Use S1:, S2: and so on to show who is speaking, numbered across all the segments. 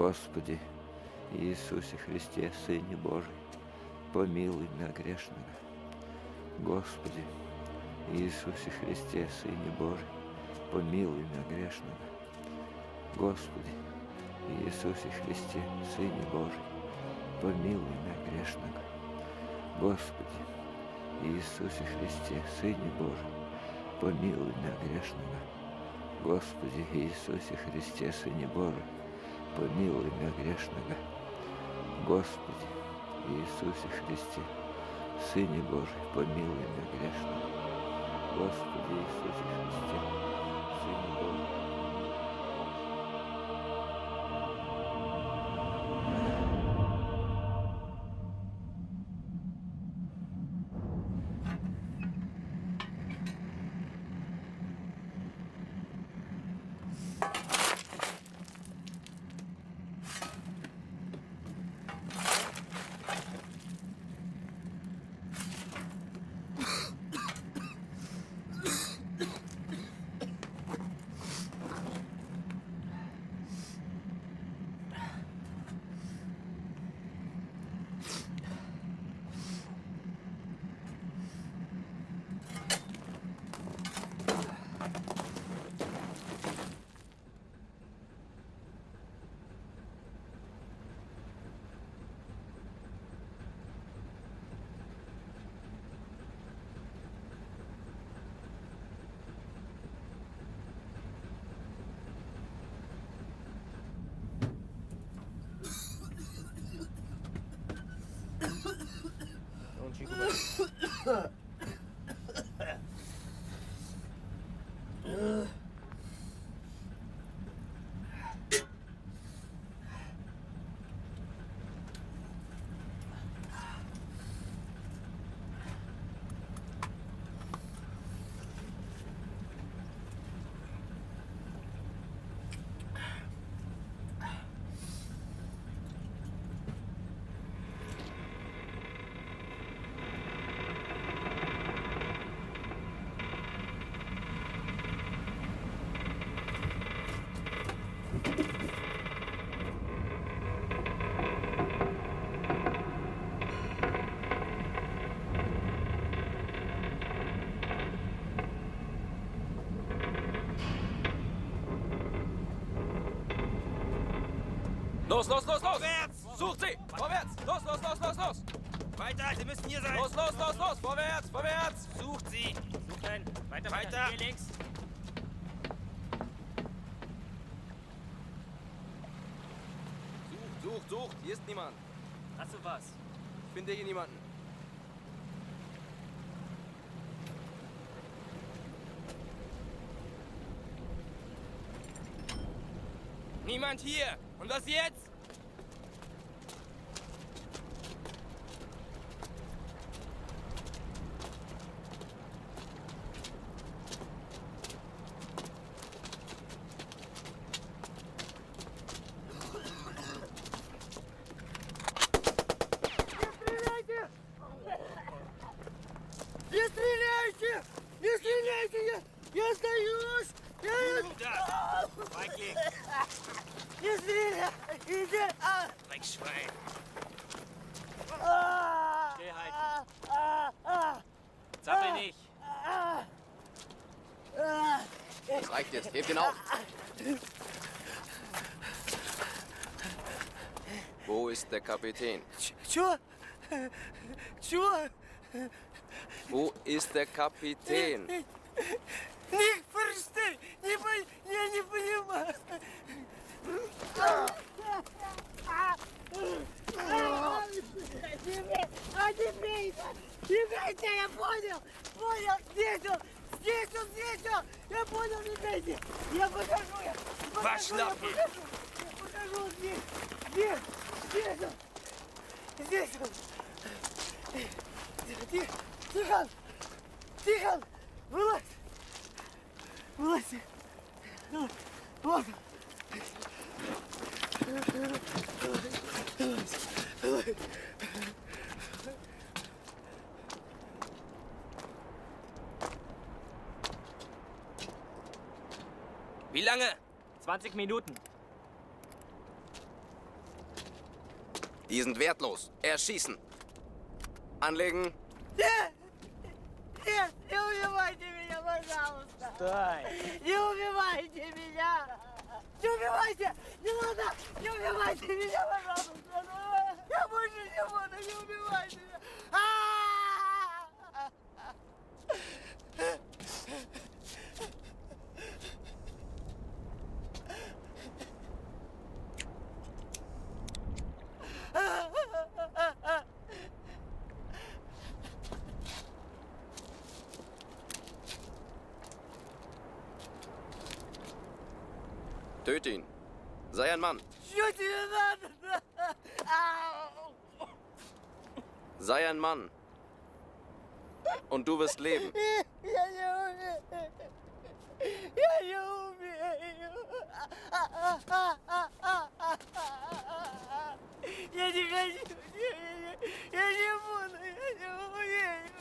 S1: Господи Иисусе Христе, Сыне Божий, помилуй меня грешного. Господи Иисусе Христе, Сыне Божий, помилуй меня грешного. Господи Иисусе Христе, Сыне Божий, помилуй меня грешного. Господи Иисусе Христе, Сыне Божий, помилуй меня грешного. Господи Иисусе Христе, Сыне Божий, помилуй меня грешного. Господи Иисусе Христе, Сыне Божий, помилуй меня грешного. Господи Иисусе Христе, Сыне Божий.
S2: Los, los, los, los! Vorwärts! Sucht sie! Vorwärts! Los, los, los, los, los!
S3: Weiter, Sie müssen hier sein!
S2: Los, los, los, los! Vorwärts, vorwärts!
S3: Sucht sie!
S4: Suchen! Weiter,
S3: Weiter.
S4: Hier links!
S2: Sucht! Hier ist niemand.
S4: Hast du was?
S2: Ich finde hier niemanden.
S3: Niemand hier! Und was jetzt?
S5: Не стреляйте! Не стреляйте! Я сдаюсь!
S3: Da! Feigling!
S5: Не стреляйте!
S3: Dreckschwein!
S4: Stillhalten! Zappel nicht!
S2: Das reicht jetzt. Hebt ihn auf. Wo ist der Kapitän?
S5: Чё? Чё?
S2: Wo ist der Kapitän?
S5: Не verstehe! Я не понимаю! Не бейте! Не бейте! Я понял! Понял! Здесь он! Здесь он! Я понял! Не бейте! Я покажу! Я покажу! Здесь он! Здесь он! Тихон! Тихон! Вылазь! Вылазь! Вот!
S3: Wie lange?
S4: 20 Minuten.
S6: Die sind wertlos. Erschießen. Anlegen.
S5: Нет! Нет! Не убивайте меня, пожалуйста!
S4: Стой!
S5: Не убивайте меня! Не убивайте! Не надо! Не убивайте меня, пожалуйста! Я больше не буду! Не убивайте меня!
S6: Töte ihn. Sei ein Mann.
S5: Что тебе надо? Ау!
S6: Sei ein Mann. Und du wirst leben.
S5: Я не умею! Я не умею! Я не хочу! Я не буду! Я не умею!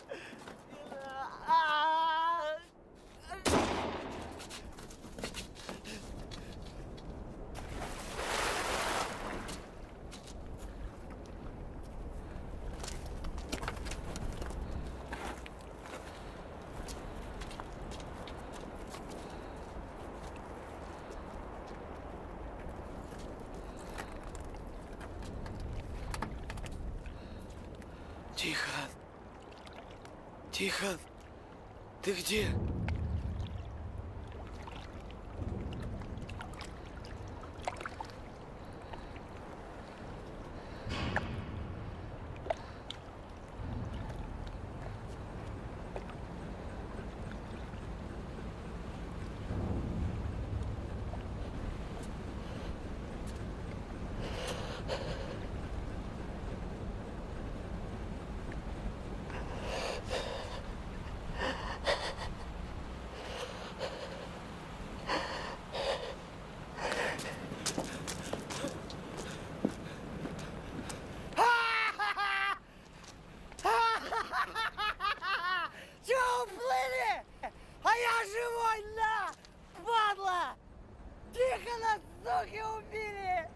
S5: Тихон! Тихон! Ты где? Чего уплыли? А я живой, на! Падла! Тихона, суки, убили!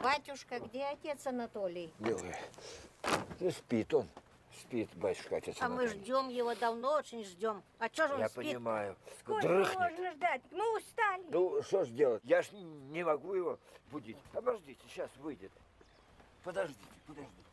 S5: Батюшка, где отец Анатолий?
S1: Белая. Ну, спит он. Спит, батюшка, отец
S5: А мы
S1: Анатолий.
S5: ждем его, давно очень ждем. А что же он
S1: Я
S5: спит?
S1: понимаю.
S5: Сколько
S1: Дрыхнет.
S5: можно ждать? Мы устали.
S1: Ну, что ж делать? Я ж не могу его будить. Обождите, сейчас выйдет. Подождите, подождите.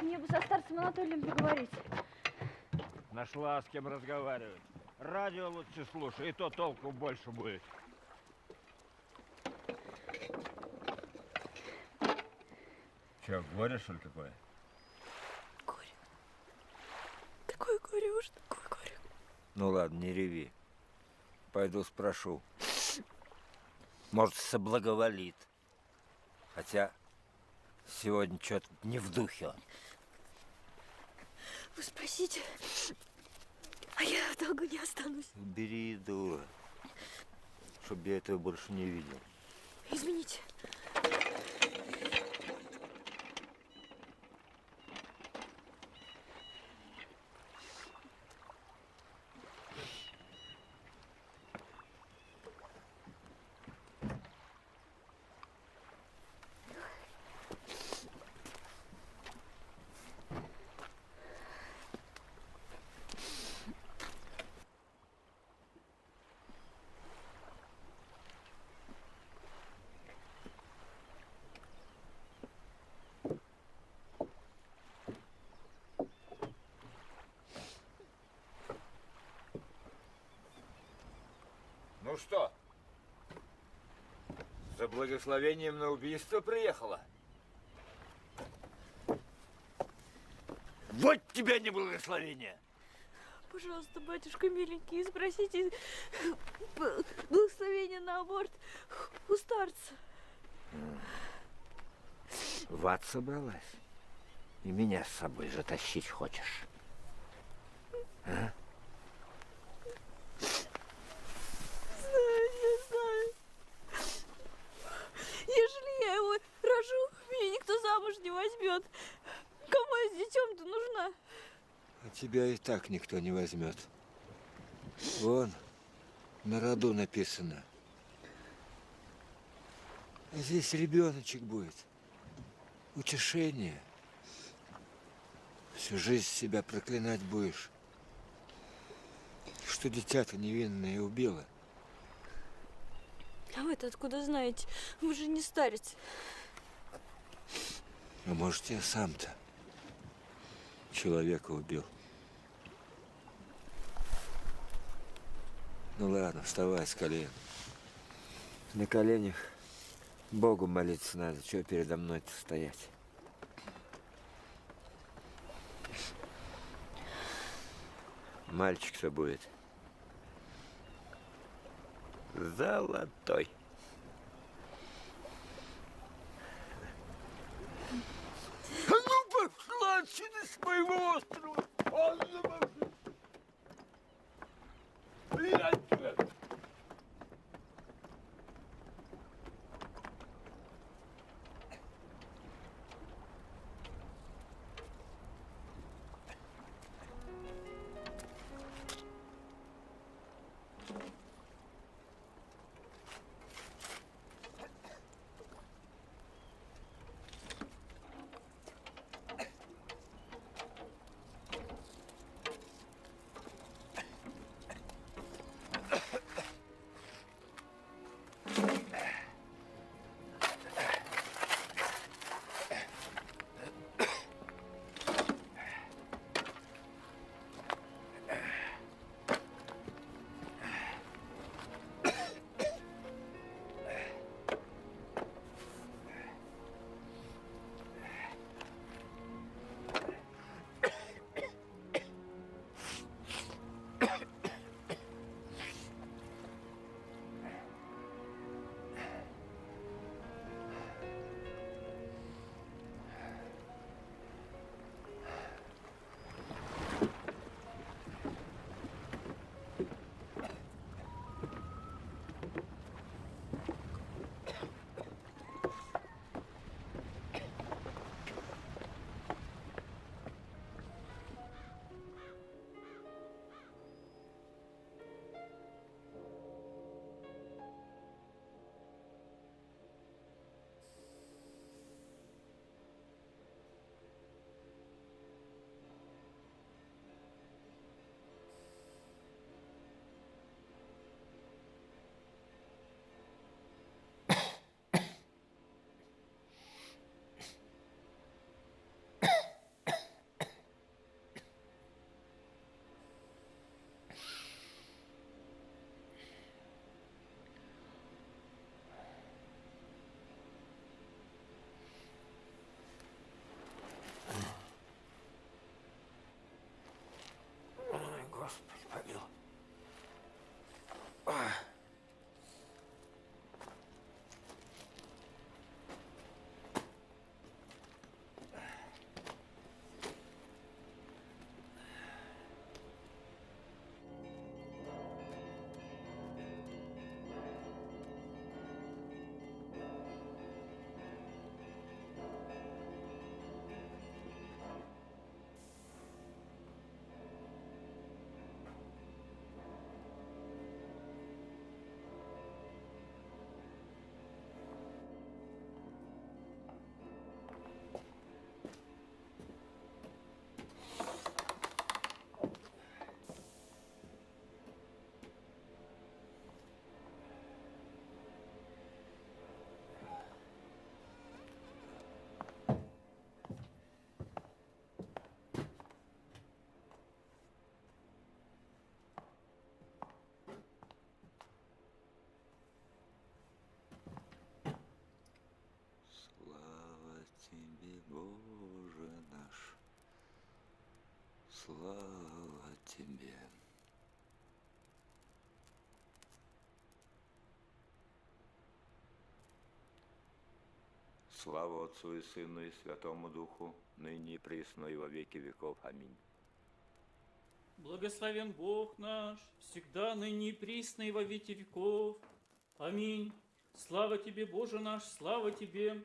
S7: Мне бы со старцем Анатолием поговорить.
S8: Нашла с кем разговаривать. Радио лучше слушай, и то толку больше будет. Че, горе, что ли, какое?
S7: Горе. Какое горе уж, такое горе.
S1: Ну ладно, не реви. Пойду спрошу. Может, соблаговолит. Хотя сегодня что-то не в духе он.
S7: Вы спросите, а я долго не останусь.
S1: Бери, дура. Чтоб я этого больше не видел.
S7: Извините.
S1: Ну что, за благословением на убийство приехала? Вот тебе не благословение!
S7: Пожалуйста, батюшка миленький, спросите благословения на аборт у старца.
S1: В ад собралась? И меня с собой затащить хочешь? А?
S7: Ежели я его рожу, меня никто замуж не возьмет. Кому я с детем-то нужна?
S1: А тебя и так никто не возьмет. Вон, на роду написано. А здесь ребеночек будет. Утешение. Всю жизнь себя проклинать будешь. Что дитя-то невинное убило.
S7: А вы-то откуда знаете? Вы же не старец.
S1: А может, я сам-то человека убил. Ну ладно, вставай с колен. На коленях Богу молиться надо. Чего передо мной-то стоять? Мальчик-то будет золотой. А ну пошла отсюда с моего острова! А ну пошла! Блядь! Слава тебе.
S9: Слава Отцу и Сыну и Святому Духу, ныне и присно и во веки веков. Аминь.
S10: Благословен Бог наш, всегда, ныне и присно и во веки веков. Аминь. Слава Тебе, Боже наш, слава Тебе.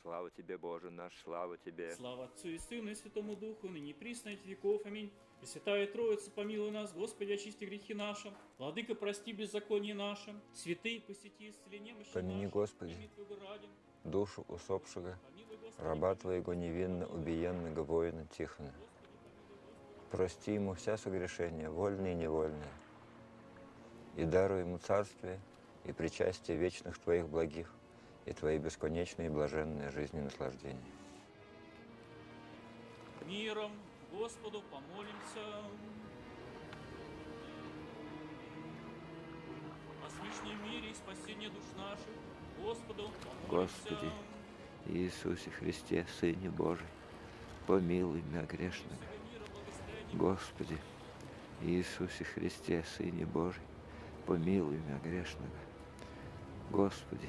S9: Слава Тебе, Боже наш, слава Тебе.
S10: Слава Отцу и Сыну и Святому Духу, ныне и присно и во веки веков. Аминь. Пресвятая Троица, помилуй нас, Господи, очисти грехи наши. Владыка, прости беззаконие наше. Святые, посети исцеление мощи
S11: Помяни,
S10: наши.
S11: Господи,
S10: Помяни Твоего ради.
S11: душу усопшего,
S10: Помилуй, Господи,
S11: раба Твоего невинно убиенного воина Тихона. Прости ему вся согрешения, вольные и невольные, и даруй ему царствие и причастие вечных Твоих благих и Твои бесконечные и блаженные жизни и наслаждения.
S10: миром Господу помолимся. О смешном мире и спасении душ наших Господу помолимся.
S1: Господи, Иисусе Христе, Сыне Божий, помилуй меня грешного. Господи, Иисусе Христе, Сыне Божий, помилуй меня грешного. Господи,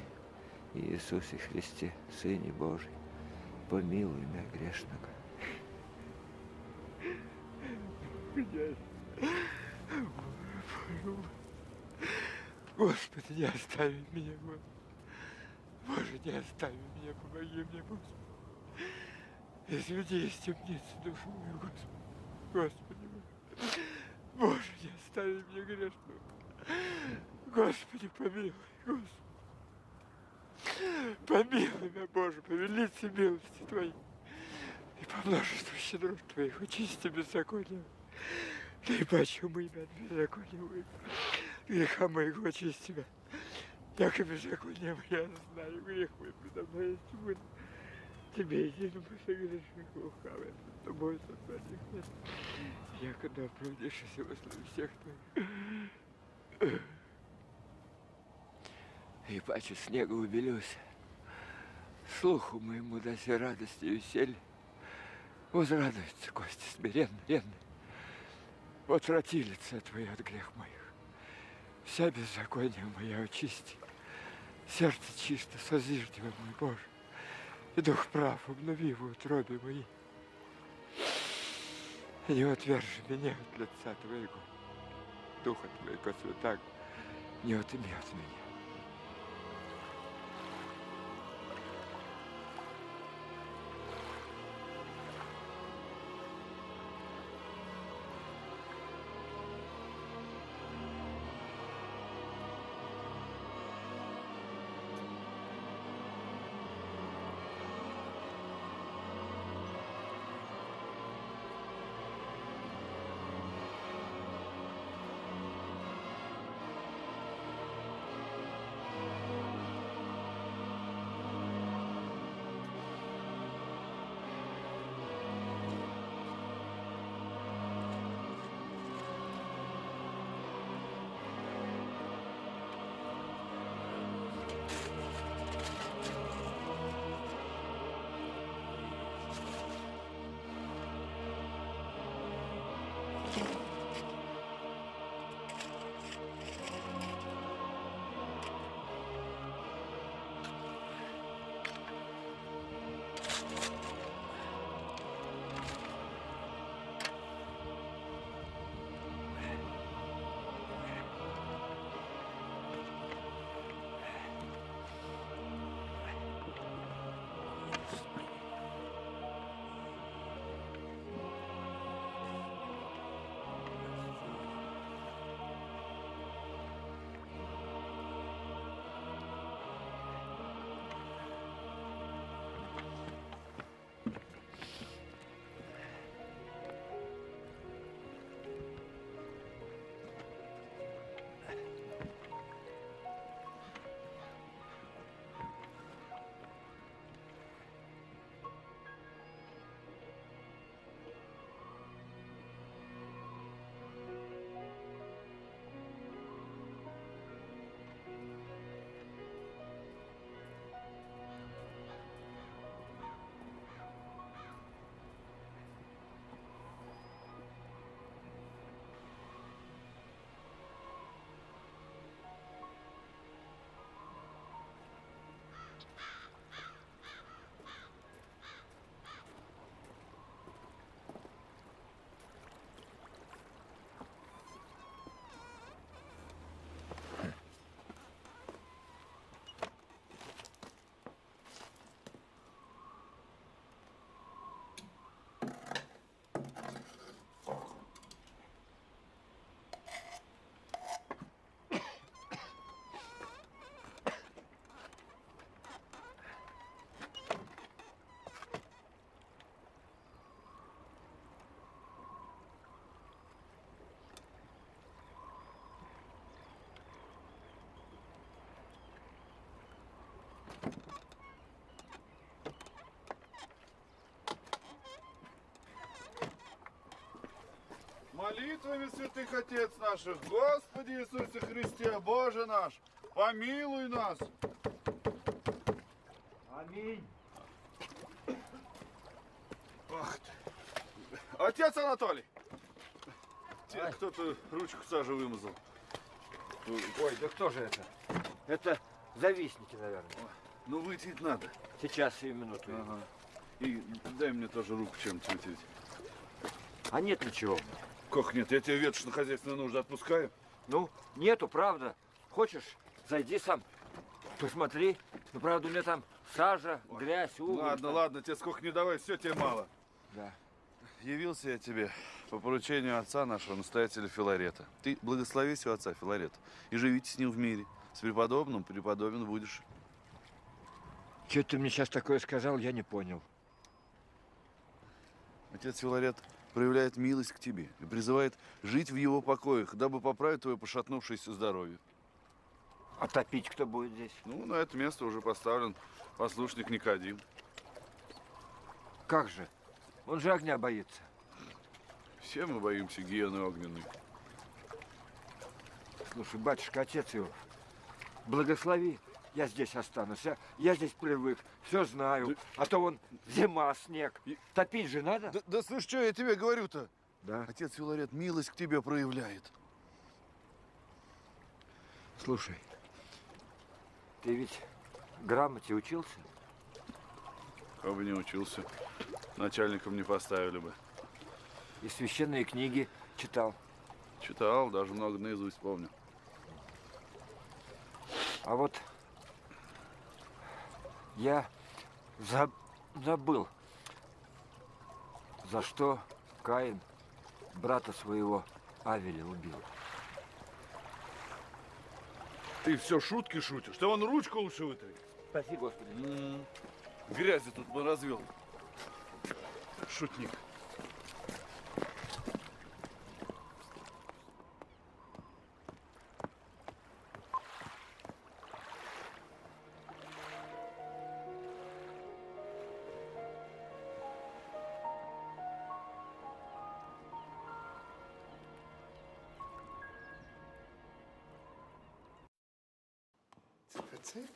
S1: Иисусе Христе, Сыне Божий, помилуй меня грешного.
S12: Господи, не остави меня, Господи. Боже, не остави меня, помоги мне, Господи. Изведи из темницы душу мою, Господи. Господи, Боже, не остави меня грешного. Господи, помилуй, Господи. Помилуй меня, Боже, по велице милости Твоей и по множеству щедрот Твоих очисти беззакония. Да и почему имя от беззакония моего, греха моего очисти меня. Яко беззаконие я знаю, грех мой предо мной есть буду. Тебе единому согрешных лукавым, с тобой сотворных нет. Яко да оправдешься во славе всех Твоих. И паче снега убелюсь, слуху моему даси радости и веселье. Возрадуются кости смиренно, ренные. Отврати лице Твое от грех моих. Вся беззаконие моя очисти. Сердце чисто созижди во мой Боже. И дух прав обнови в утробе моей. И не отвержи меня от лица Твоего. Духа Твоего Святаго не отыми от меня.
S13: молитвами святых Отец наших, Господи Иисусе Христе, Боже наш, помилуй нас.
S1: Аминь.
S13: Ах ты. Отец Анатолий! Тебе кто-то ручку сажу вымазал.
S1: Ой, да кто же это? Это завистники, наверное.
S13: Ну, вытереть надо.
S1: Сейчас, 7 минут.
S13: Ага. И дай мне тоже руку чем-то вытереть.
S1: А нет ничего.
S13: Как нет? Я тебе ветошь на хозяйственные нужды отпускаю.
S1: Ну, нету, правда. Хочешь, зайди сам, посмотри. Ну, правда, у меня там сажа, грязь, уголь.
S13: Ладно,
S1: там.
S13: ладно, тебе сколько не давай, все тебе мало.
S1: Да.
S13: Явился я тебе по поручению отца нашего, настоятеля Филарета. Ты благослови сего отца Филарета и живите с ним в мире. С преподобным преподобен будешь.
S1: Что ты мне сейчас такое сказал, я не понял.
S13: Отец Филарет проявляет милость к тебе и призывает жить в его покоях, дабы поправить твое пошатнувшееся здоровье.
S1: А топить кто будет здесь?
S13: Ну, на это место уже поставлен послушник Никодим.
S1: Как же? Он же огня боится.
S13: Все мы боимся гиены огненной.
S1: Слушай, батюшка, отец его, благослови, я здесь останусь. Я здесь привык, все знаю. А то вон зима, снег. Топить же надо?
S13: Да слышь, что я тебе говорю-то?
S1: Да.
S13: Отец Филарет милость к тебе проявляет.
S1: Слушай, ты ведь грамоте учился?
S13: Как бы не учился, начальником не поставили бы.
S1: И священные книги читал?
S13: Читал, даже много наизусть помню.
S1: А вот я забыл, за что Каин брата своего Авеля убил.
S13: Ты все шутки шутишь? Ты вон ручку лучше вытри.
S1: Спаси, Господи.
S13: Грязи тут развел. Шутник.
S12: Цып.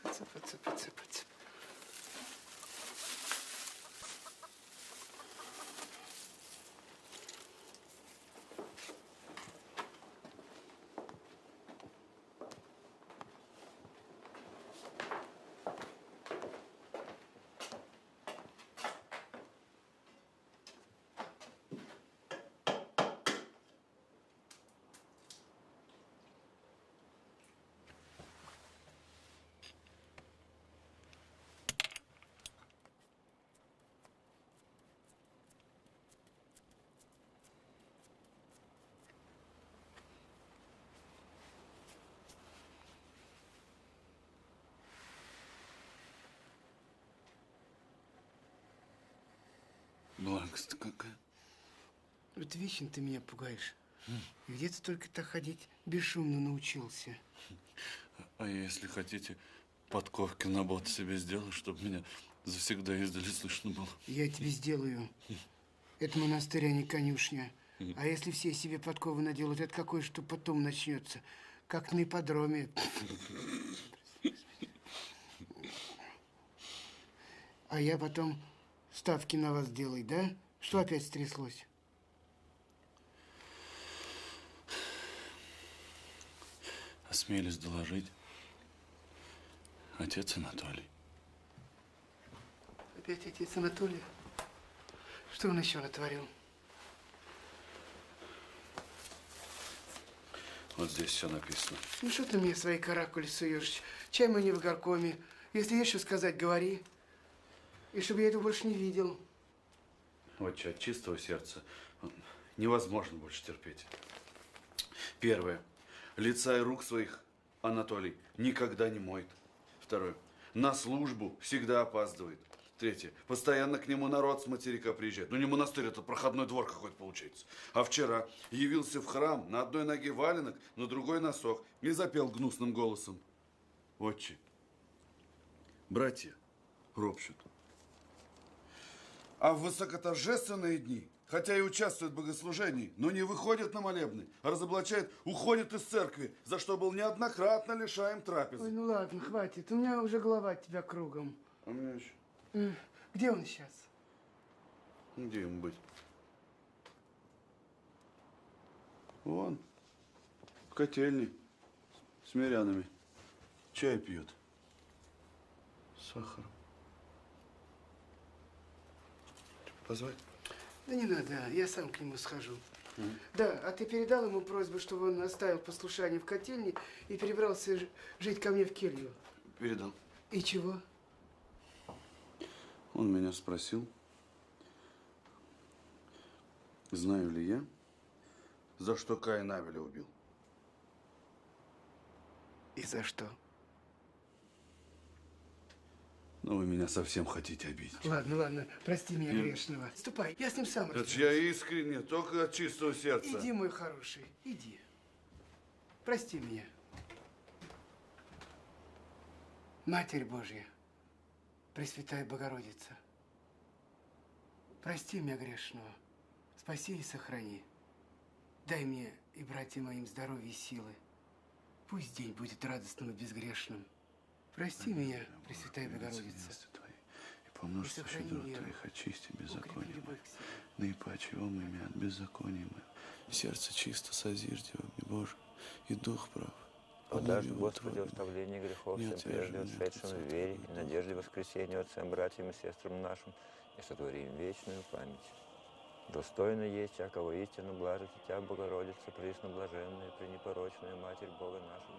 S13: Благость какая.
S12: Вот вечно ты меня пугаешь. Где ты только так ходить бесшумно научился?
S13: А если хотите, подковки на бот себе сделаю, чтобы меня завсегда издали слышно было.
S12: Я тебе сделаю. Это монастырь, а не конюшня. А если все себе подковы наделают, это какое, что потом начнется? Как на ипподроме. А я потом ставки на вас делай, да? Что опять стряслось?
S13: Осмелюсь доложить. Отец Анатолий.
S12: Опять отец Анатолий? Что он еще натворил?
S13: Вот здесь все написано.
S12: Ну что ты мне свои каракули суешь? Чай мы не в горкоме. Если есть что сказать, говори. И чтобы я этого больше не видел.
S13: Вот от чистого сердца невозможно больше терпеть. Первое. Лица и рук своих Анатолий никогда не моет. Второе. На службу всегда опаздывает. Третье. Постоянно к нему народ с материка приезжает. Ну не монастырь, это проходной двор какой-то получается. А вчера явился в храм, на одной ноге валенок, на другой носок, и запел гнусным голосом: «Отче, братья ропщут, а в высокоторжественные дни хотя и участвует в богослужении, но не выходит на молебны, а разоблачает, уходит из церкви, за что был неоднократно лишаем трапезы.
S14: Ой, ну ладно, хватит. У меня уже голова от тебя кругом.
S13: А у меня еще.
S14: Где он сейчас?
S13: Где ему быть? Вон, в котельне, с мирянами. Чай пьет. С сахаром. Позвать?
S14: Да не надо, я сам к нему схожу. Да, а ты передал ему просьбу, чтобы он оставил послушание в котельне и перебрался жить ко мне в келью?
S13: Передал.
S14: И чего?
S13: Он меня спросил, знаю ли я, за что Каин Авеля убил.
S14: И за что?
S13: Ну, вы меня совсем хотите обидеть.
S14: Ладно, ладно, прости меня грешного. Ступай, я с ним сам
S13: Это ж я искренне, только от чистого сердца.
S14: Иди, мой хороший, иди. Прости меня. Матерь Божья, Пресвятая Богородица, прости меня грешного, спаси и сохрани. Дай мне и братьям моим здоровья и силы. Пусть день будет радостным и безгрешным. Прости меня, Пресвятая Богородица.
S13: И по множеству щедрот Твоих очисти беззаконие мое. Наипаче ум имя от беззакония моего. Сердце чисто созижди во мне, Боже, и дух прав.
S11: Подашь, Господи, оставление грехов всем прежде ушедшим в вере и надежде воскресения Отцам, братьям и сестрам нашим, и сотвори им вечную память. Достойно есть, всякого истину блажить, и Тя, Богородица, пресноблаженная, пренепорочная Матерь Бога нашего,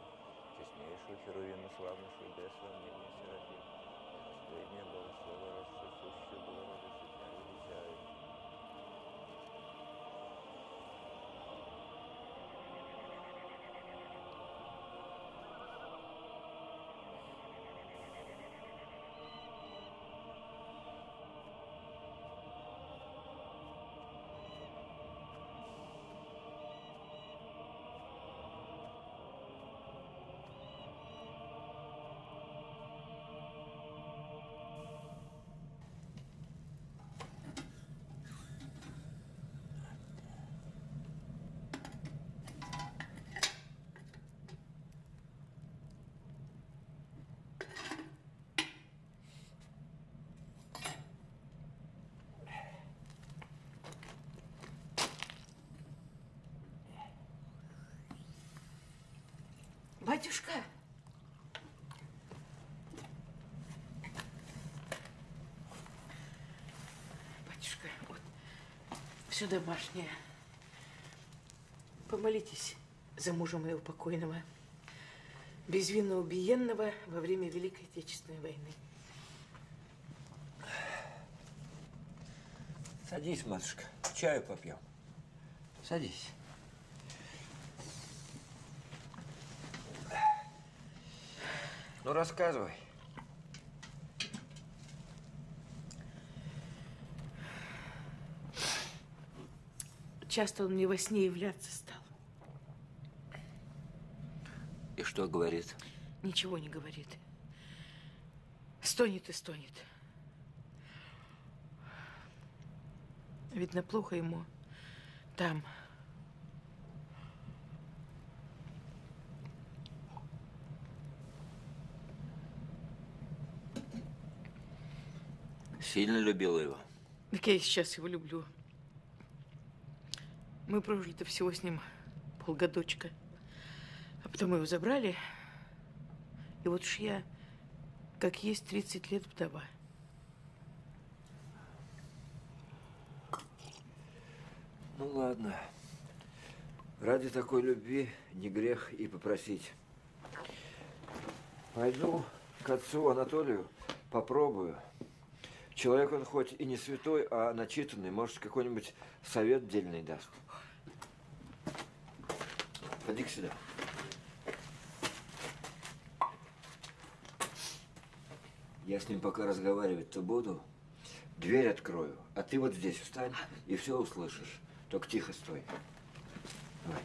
S11: честнейшую Херувиму, славнейшую, без сомнения, Серафим, и последнее Богослово, рассущую Богородицу, Тя величаю.
S5: Батюшка! Батюшка, вот все домашнее. Помолитесь за мужа моего покойного, безвинно убиенного во время Великой Отечественной войны.
S1: Садись, матушка, чаю попьем. Садись. Ну, рассказывай.
S5: Часто он мне во сне являться стал.
S1: И что говорит?
S5: Ничего не говорит. Стонет и стонет. Видно, плохо ему там.
S1: Сильно любила его?
S5: Так я и сейчас его люблю. Мы прожили-то всего с ним полгодочка. А потом его забрали. И вот уж я, как есть, 30 лет вдова.
S1: Ну, ладно. Ради такой любви не грех и попросить. Пойду к отцу Анатолию, попробую. Человек он хоть и не святой, а начитанный. Может, какой-нибудь совет дельный даст. Поди-ка сюда. Я с ним пока разговаривать-то буду. Дверь открою, а ты вот здесь встань и все услышишь. Только тихо стой. Давай.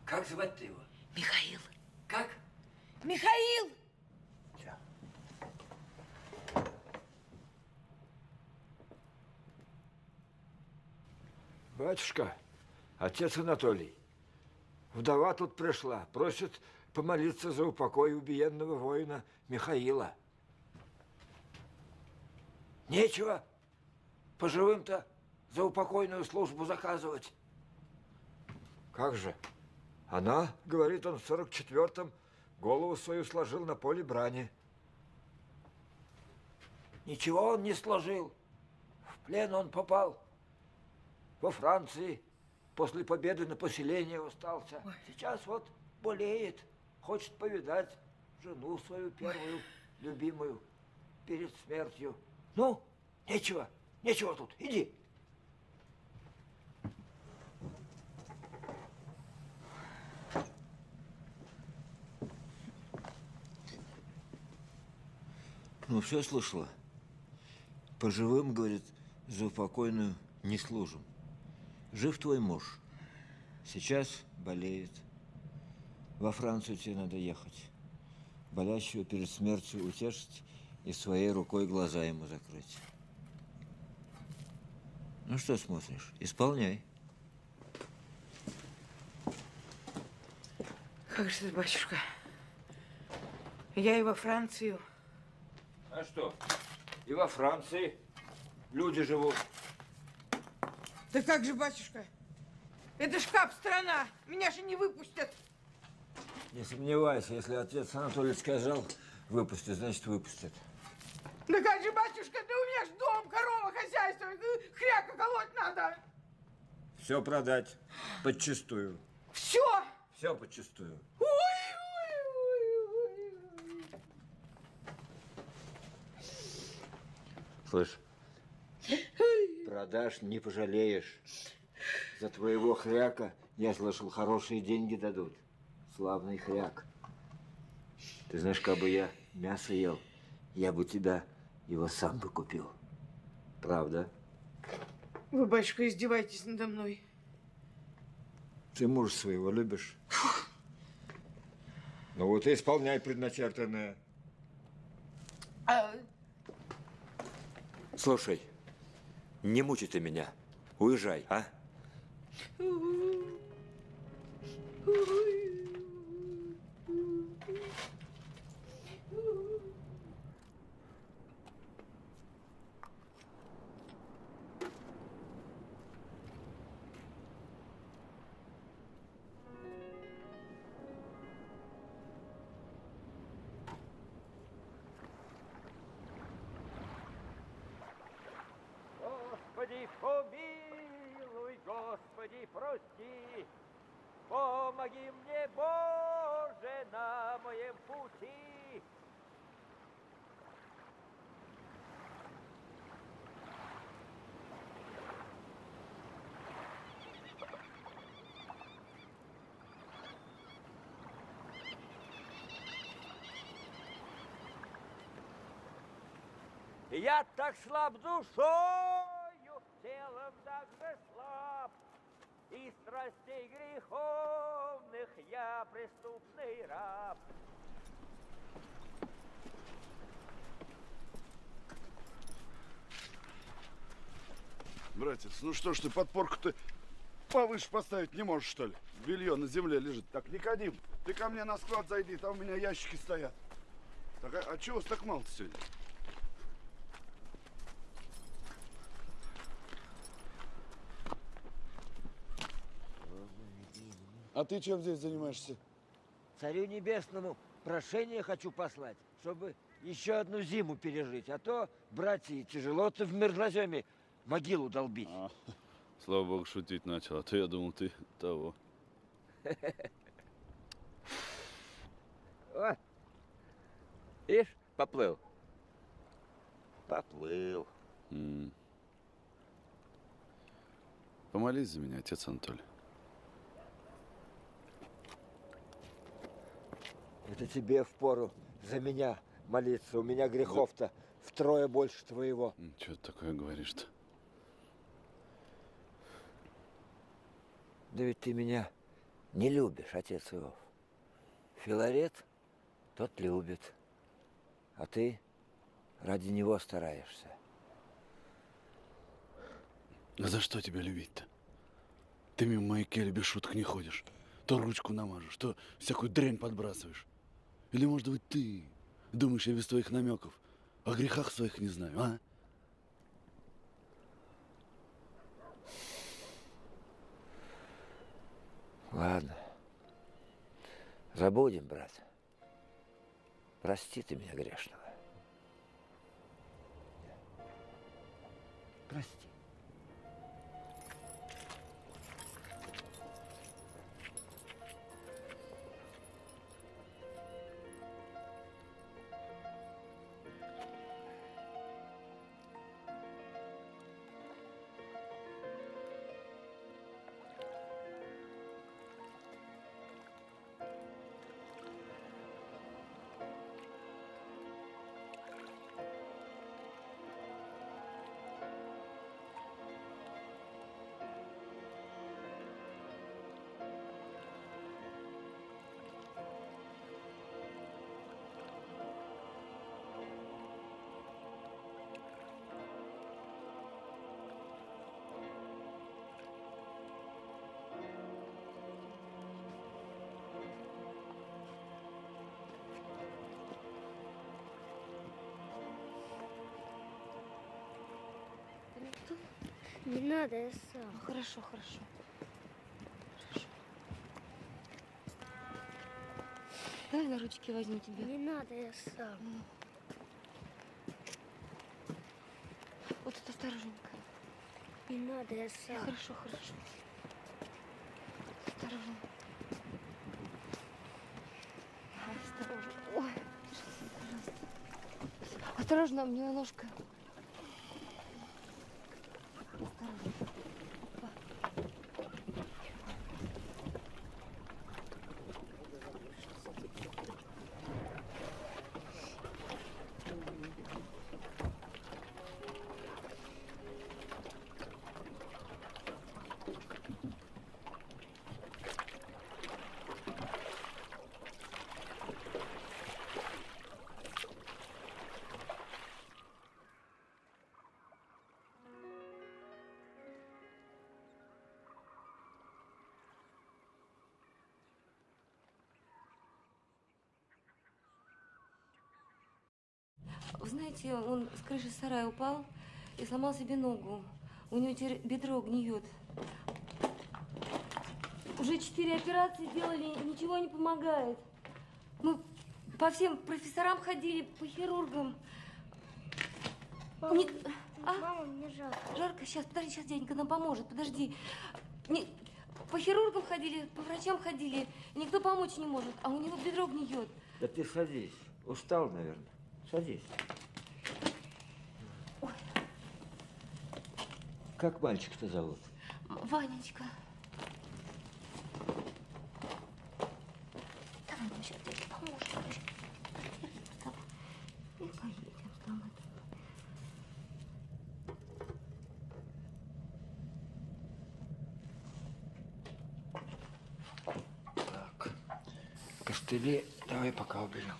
S1: Как звать-то его?
S5: Михаил.
S1: Как?
S5: Михаил!
S1: Все. Батюшка, отец Анатолий, вдова тут пришла, просит помолиться за упокой убиенного воина Михаила. Нечего по живым-то за упокойную службу заказывать. Как же? Она, говорит, он в 44-м голову свою сложил на поле брани. Ничего он не сложил. В плен он попал. Во Франции после победы на поселение остался. Сейчас вот болеет. Хочет повидать жену свою первую, любимую, перед смертью. Ну, нечего тут, иди.
S11: Ну, все слышала. По живым, говорит, за упокойную не служим. Жив твой муж. Сейчас болеет. Во Францию тебе надо ехать. Болящего перед смертью утешить и своей рукой глаза ему закрыть. Ну, что смотришь? Исполняй.
S5: Как же ты, батюшка? Я и во Францию.
S1: А что? И во Франции люди живут.
S5: Да как же, батюшка? Это шкаф страна. Меня же не выпустят.
S1: Не сомневайся, если отец Анатолий сказал выпустят, значит выпустят.
S5: Да как же, батюшка, да у меня ж дом, корова, хозяйство, хряка колоть надо.
S1: Все продать подчистую.
S5: Все?
S1: Все подчистую. Слышь, продашь, не пожалеешь. За твоего хряка, я слышал, хорошие деньги дадут. Славный хряк. Ты знаешь, как бы я мясо ел, я бы тебя его сам бы купил. Правда?
S5: Вы, батюшка, издеваетесь надо мной.
S1: Ты мужа своего любишь? Ну вот и исполняй предначертанное. Слушай, не мучай ты меня. Уезжай, а?
S15: Господи, помилуй, Господи, прости, помоги мне, Боже, на моем пути. Я так слаб душою, телом также слаб, и страстей греховных я преступный раб.
S13: Братец, ну что ж ты подпорку-то повыше поставить не можешь, что ли? Белье на земле лежит. Так, Никодим, ты ко мне на склад зайди, там у меня ящики стоят. Так, а чего вас так мало-то сегодня? А ты чем здесь занимаешься?
S1: Царю Небесному прошение хочу послать, чтобы еще одну зиму пережить. А то, братья, тяжело-то в мерзлоземе могилу долбить.
S13: Слава богу, шутить начал, а то я думал, ты того.
S1: О, видишь, поплыл. Поплыл.
S13: Помолись за меня, отец Анатолий.
S1: Это тебе впору за меня молиться. У меня грехов-то втрое больше твоего.
S13: Чего ты такое говоришь-то?
S1: Да ведь ты меня не любишь, отец Иов. Филарет тот любит, а ты ради него стараешься.
S13: А за что тебя любить-то? Ты мимо моей кельи без шуток не ходишь. То ручку намажешь, то всякую дрянь подбрасываешь. Или, может быть, ты думаешь, я без твоих намеков о грехах своих не знаю, а?
S1: Ладно. Забудем, брат. Прости ты меня грешного. Прости.
S16: Не надо, я сам.
S7: Хорошо, хорошо. Хорошо. Давай на ручки возьму тебя.
S16: Не надо, я сам.
S7: Вот тут осторожненько.
S16: Не надо, я сам.
S7: Хорошо, хорошо. Осторожно. Осторожно. Ой, пожалуйста. Осторожно, у меня ножка. Осторожно. Опа. Вы знаете, он с крыши сарая упал и сломал себе ногу. У него теперь бедро гниет. Уже 4 операции делали, ничего не помогает. Мы по всем профессорам ходили, по хирургам.
S16: Мама, мама, мне жарко.
S7: Жарко? Сейчас, подожди, сейчас дяденька нам поможет, подожди. По хирургам ходили, по врачам ходили, и никто помочь не может, а у него бедро гниет.
S1: Да ты садись. Устал, наверное. Садись.
S7: Ой.
S1: Как мальчика-то зовут?
S7: Ванечка. Давай, мы сейчас тебе поможем. И поедем с тобой.
S1: Так. Костыли давай пока уберем.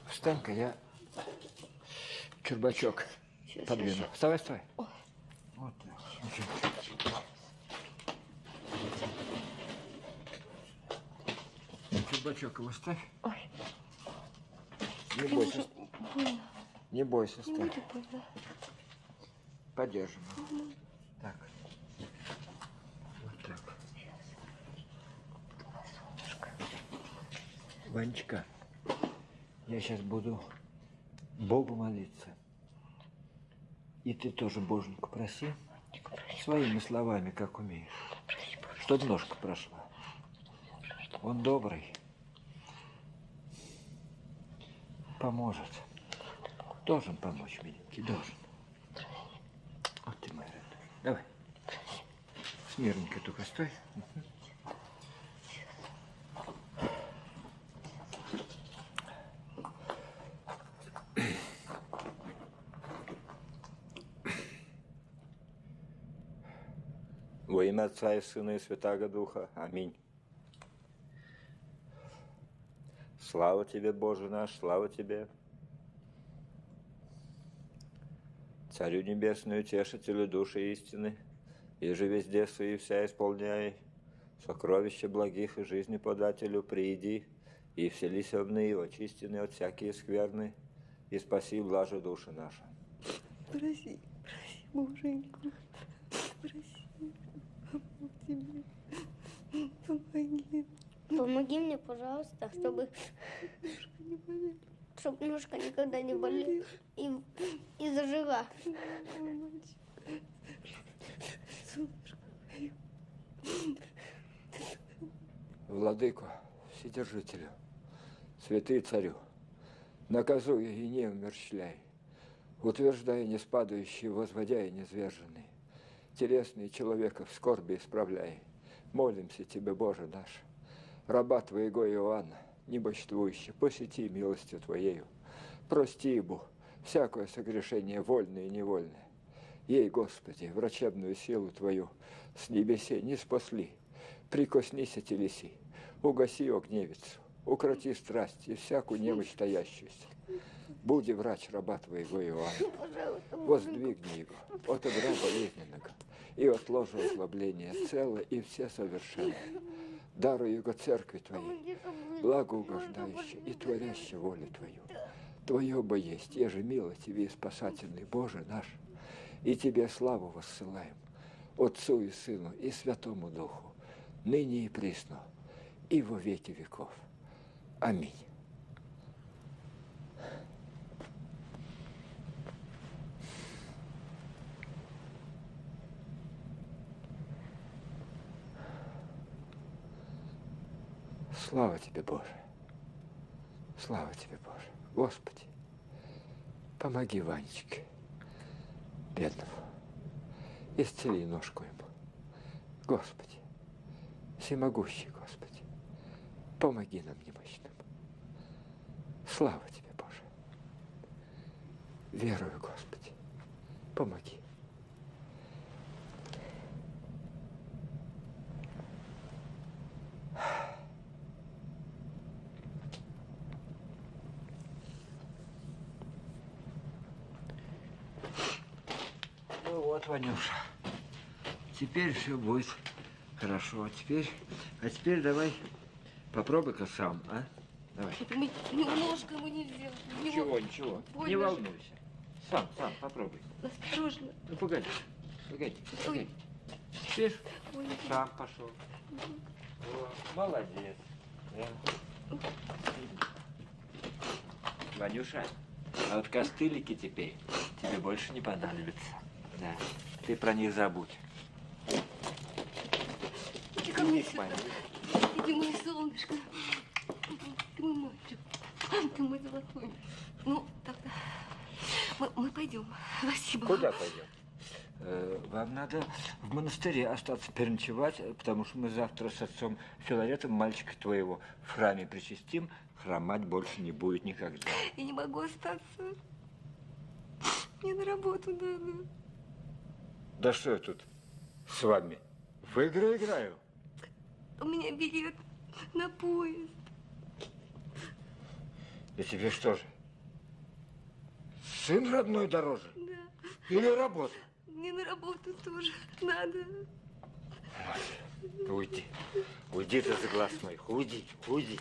S1: Встань-ка, я чурбачок подвину.
S7: Сейчас.
S1: Вставай, вставай.
S7: Ой.
S1: Вот так. Чурбачок его ставь.
S7: Ой.
S1: Не бойся.
S7: Больно.
S1: Не бойся,
S7: Не
S1: ставь.
S7: будет больно.
S1: Подержим.
S7: Угу.
S1: Так. Вот так. Ванечка, я сейчас буду Богу молиться. И ты тоже Боженьку проси. Своими словами, как умеешь. Чтоб ножка прошла. Он добрый. Поможет. Должен помочь, миленький, должен. Вот ты моя родная. Давай. Смирненько только стой.
S11: Во имя Отца и Сына и Святаго Духа. Аминь. Слава тебе, Боже наш, слава тебе. Царю небесную, утешителю души истины, и же везде и вся исполняй, сокровища благих и жизни подателю, прииди, и вселися в ны, очистины от всякие скверны, и спаси блажи души наши.
S16: Проси, Боженьку, проси, помог тебе, помоги. Помоги мне, пожалуйста, чтобы ножка никогда не болела и зажила.
S1: Владыко, Вседержителю, святый царю, наказуя и не умерщвляй, утверждая неспадающие, возводя и низверженные, телесные человека в скорби исправляй. Молимся тебе, Боже наш, раба Твоего Иоанна, небожествующий, посети милостью Твоею, прости ему всякое согрешение, вольное и невольное. Ей, Господи, врачебную силу Твою с небесе не спасли, прикоснися телеси, угаси огневицу, укроти страсть и всякую немощь таящуюся. Буди врач раба Твоего Иоанна, воздвигни его от игра болезненного и от ложа озлобления цело и все совершенно. Даруй его церкви Твоей, благоугождающей и творящей волю Твою. Твое бы есть, еже мило Тебе, спасательный Боже наш, и Тебе славу воссылаем, Отцу и Сыну и Святому Духу, ныне и присно, и во веки веков. Аминь. Слава Тебе, Боже! Слава Тебе, Боже! Господи, помоги Ванечке, бедному, исцели ножку ему. Господи, всемогущий Господи, помоги нам немощным. Слава Тебе, Боже! Верую, Господи, помоги. Ну вот, Ванюша, теперь все будет хорошо. А теперь давай попробуй-ка сам, а? Давай.
S7: Немножко ему не взял.
S1: Ничего. Не волнуйся. Сам, попробуй.
S7: Осторожно.
S1: Ну, погоди. Теперь сам пошел. О, молодец. Да. Ванюша, а вот костылики теперь тебе больше не понадобятся. Да. Ты про них забудь.
S7: Иди ко мне сюда. Иди, мое солнышко. Ты мой мальчик. Ты мой золотой. Ну, тогда мы пойдем. Спасибо.
S1: Куда пойдем? Вам надо в монастыре остаться переночевать, потому что мы завтра с отцом Филаретом мальчика твоего в храме причастим. Хромать больше не будет никогда.
S7: Я не могу остаться. Мне на работу надо.
S1: Да что я тут с вами? В игры играю.
S7: У меня билет на поезд.
S1: И тебе что же? Сын родной дороже?
S7: Да.
S1: Или работа?
S7: Мне на работу тоже надо.
S1: Уйди. Уйди ты за глаз моих. Уйди. Уйди.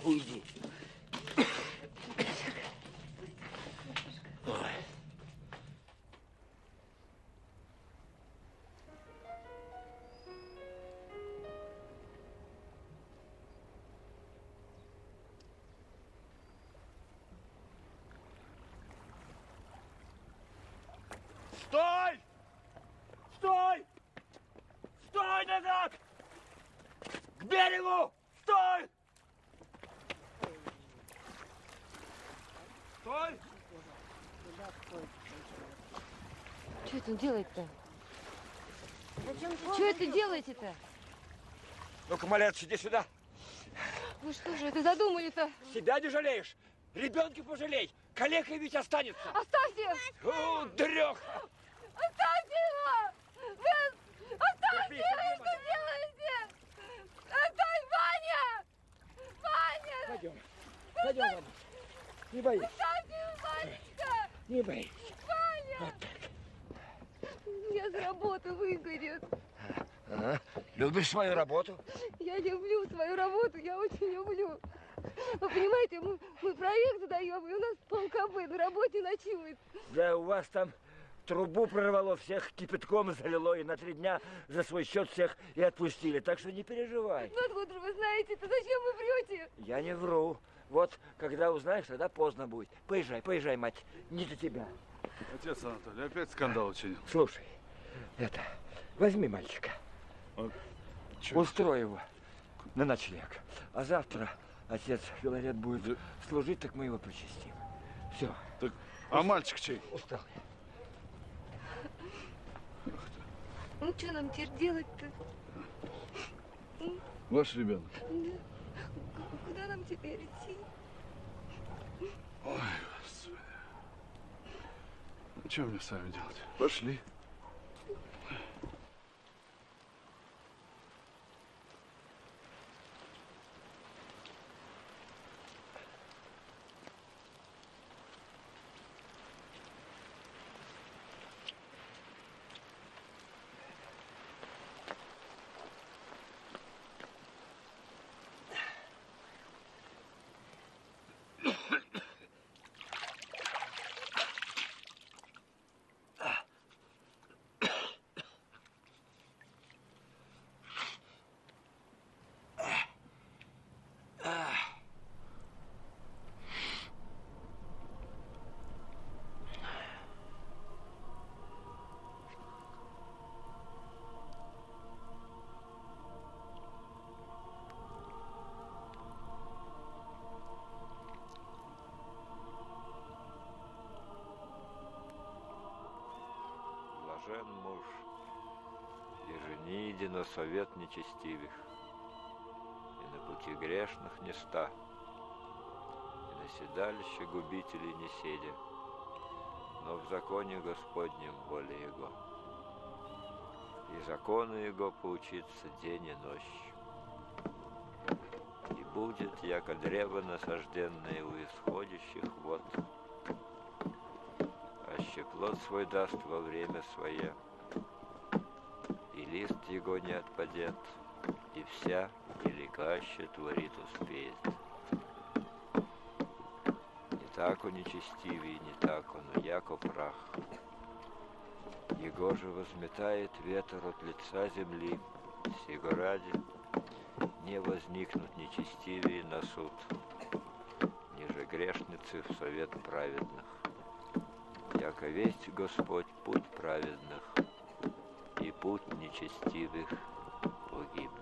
S1: Ой.
S15: Стой! Стой! Стой назад! К берегу! Стой! Стой!
S7: Что это он делает-то? Что это делаете-то?
S1: Ну-ка, малец, иди сюда.
S7: Вы что же это задумали-то?
S1: Себя не жалеешь? Ребенка пожалей. Калекой ведь останется.
S7: Оставьте!
S1: О, дрёха!
S7: Оставьте его! Вы... Оставьте его! Что делаете? Оставь, Ваня! Ваня!
S1: Пойдем, Ваня. Не боись.
S7: Оставьте его, Ванечка!
S1: Не боись.
S7: Ваня! Я с работы выгорит.
S1: Любишь свою работу?
S7: Я люблю свою работу, я очень люблю. Вы понимаете, мы проект задаем, и у нас полкобы на работе ночует.
S1: Да у вас там трубу прорвало, всех кипятком залило, и на 3 дня за свой счет всех и отпустили. Так что не переживай.
S7: Ну откуда же вы знаете, то зачем вы врете?
S1: Я не вру. Вот, когда узнаешь, тогда поздно будет. Поезжай, поезжай, мать, не до тебя.
S13: Отец Анатолий, опять скандал учинил.
S1: Слушай, возьми мальчика. Устрой его на ночлег. А завтра отец Филарет будет служить, так мы его причастим. Все.
S13: Так, а мальчик чей?
S1: Устал я.
S7: Ну что нам теперь делать-то?
S13: Ваш ребенок.
S7: Да. Куда нам теперь идти?
S13: Ой, Господи. Ну, что мне с вами делать? Пошли.
S11: Блажен муж, и жени едино совет нечестивых, и на пути грешных не ста, и на седалище губителей не седя, но в законе Господнем воля Его, и закону Его поучиться день и ночь. И будет, яко древо насажденное у исходящих вод, аще плод свой даст во время свое, и лист его не отпадет, и вся великаще творит успеет. Не так он нечестивый, не так он, яко прах. Его же возметает ветер от лица земли, сего ради не возникнут нечестивые на суд, ниже грешницы в совет праведных. Яко весть Господь путь праведных, и путь нечестивых погибнет.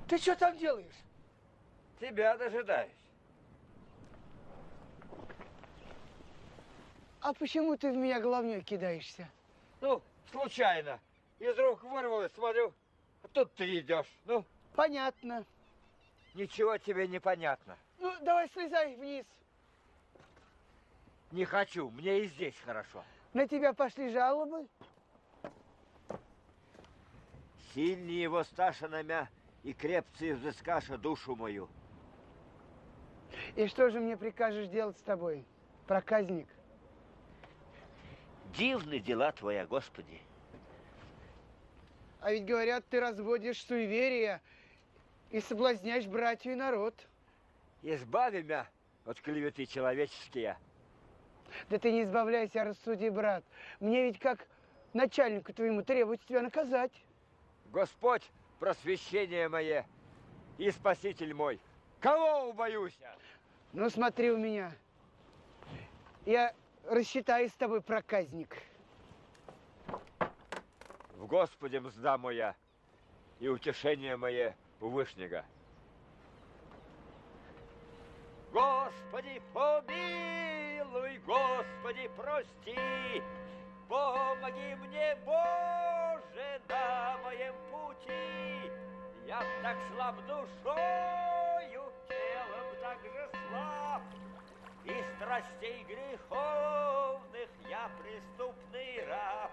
S1: Ты что там делаешь? Тебя дожидаюсь.
S14: А почему ты в меня головней кидаешься?
S1: Ну, случайно. Из рук вырвалось, смотрю, а тут ты идешь. Ну?
S14: Понятно.
S1: Ничего тебе не понятно.
S14: Ну, давай слезай вниз.
S1: Не хочу, мне и здесь хорошо.
S14: На тебя пошли жалобы?
S1: Сильнее его сташа намя, и крепче взыскаша душу мою.
S14: И что же мне прикажешь делать с тобой, проказник?
S1: Дивны дела твоя, Господи.
S14: А ведь говорят, ты разводишь суеверия и соблазняешь братью и народ.
S1: Избави меня от клеветы человеческие.
S14: Да ты не избавляйся, а рассуди, брат. Мне ведь как начальнику твоему требуется тебя наказать.
S1: Господь, просвещение мое и спаситель мой, кого убоюсь?
S14: Ну смотри у меня. Я рассчитаюсь с тобой, проказник.
S8: В Господе мзда моя и утешение мое у Вышнего. Господи, помилуй, Господи, прости, помоги мне, Боже, на моем пути. Я так слаб душою, телом так же слаб, и страстей греховных я преступный раб.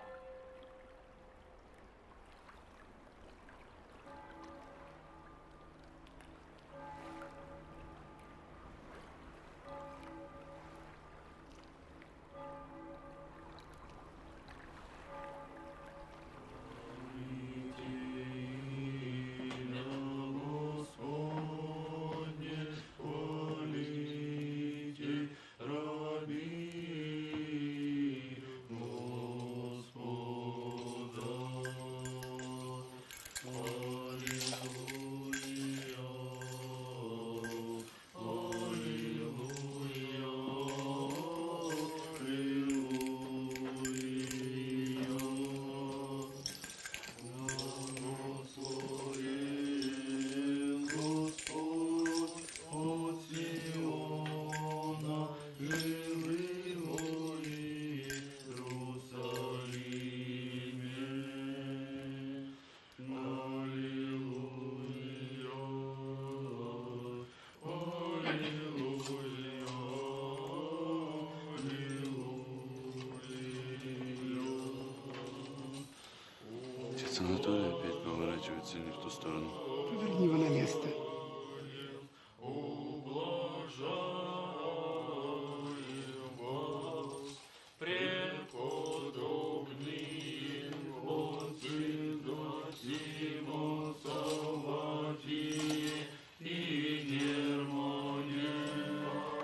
S13: Анатолий опять поворачивается не в ту сторону.
S14: Поверни его на место.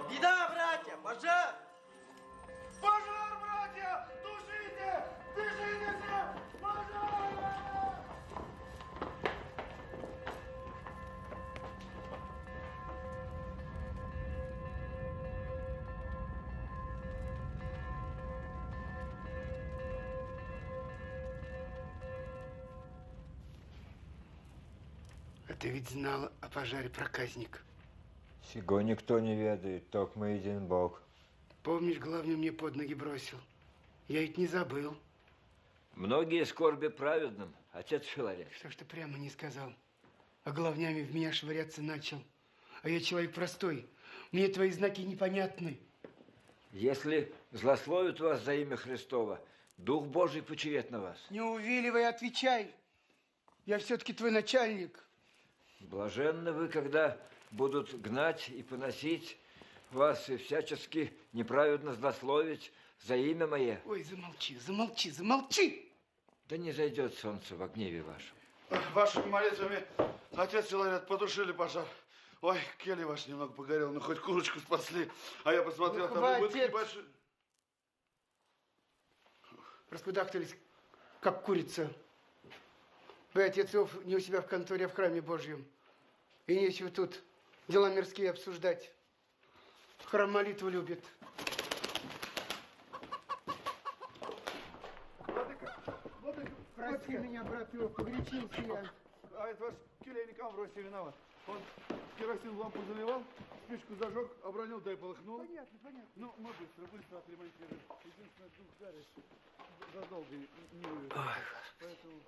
S15: Беда, братья! Пожар! Пожар, братья! Тушите! Держитесь! Пожар!
S14: А ты ведь знал о пожаре, проказник.
S11: Сего никто не ведает, только мы един Бог.
S14: Помнишь, главное мне под ноги бросил? Я ведь не забыл.
S1: Многие скорби праведным, отец Филарет.
S14: Что ж ты прямо не сказал? А главнями в меня швыряться начал. А я человек простой. Мне твои знаки непонятны.
S1: Если злословят вас за имя Христова, Дух Божий почиет на вас.
S14: Не увиливай, отвечай. Я все-таки твой начальник.
S1: Блаженны вы, когда будут гнать и поносить вас и всячески неправедно злословить за имя мое.
S14: Ой, замолчи, замолчи, замолчи!
S1: Да не зайдет солнце во гневе вашем.
S13: Вашими молитвами, отец Филарет, потушили пожар. Ой, келья ваш немного погорел, но хоть курочку спасли. А я посмотрел,
S14: Ну,
S13: там
S14: хватит.
S13: убытки большие.
S14: Раскудахтались, как курица. Вы, отец Иов, не у себя в конторе, а в храме Божьем. И нечего тут дела мирские обсуждать. Храм молитву любит. Прости меня, брат Иов, погорячился я.
S13: А это ваш келейник Амвросий виноват. Он керосин в лампу заливал, спичку зажег, обронил, да и полыхнул.
S14: Понятно, понятно.
S13: Ну, мы быстро отремонтируем. Единственное, дух гарри задолго не вывез. Поэтому...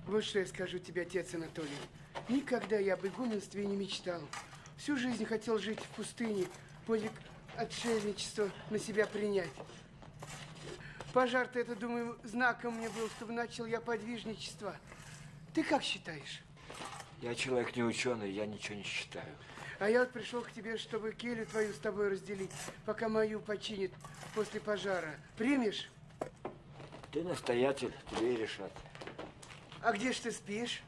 S14: Вот что я скажу тебе, отец Анатолий. Никогда я об игуменстве не мечтал. Всю жизнь хотел жить в пустыне, подвиг отшельничества на себя принять. Пожар-то это, думаю, знаком мне был, чтобы начал я подвижничество. Ты как считаешь?
S1: Я человек не ученый, я ничего не считаю.
S14: А я вот пришел к тебе, чтобы келью твою с тобой разделить, пока мою починит после пожара. Примешь?
S1: Ты настоятель, тебе и решат.
S14: А где ж ты спишь?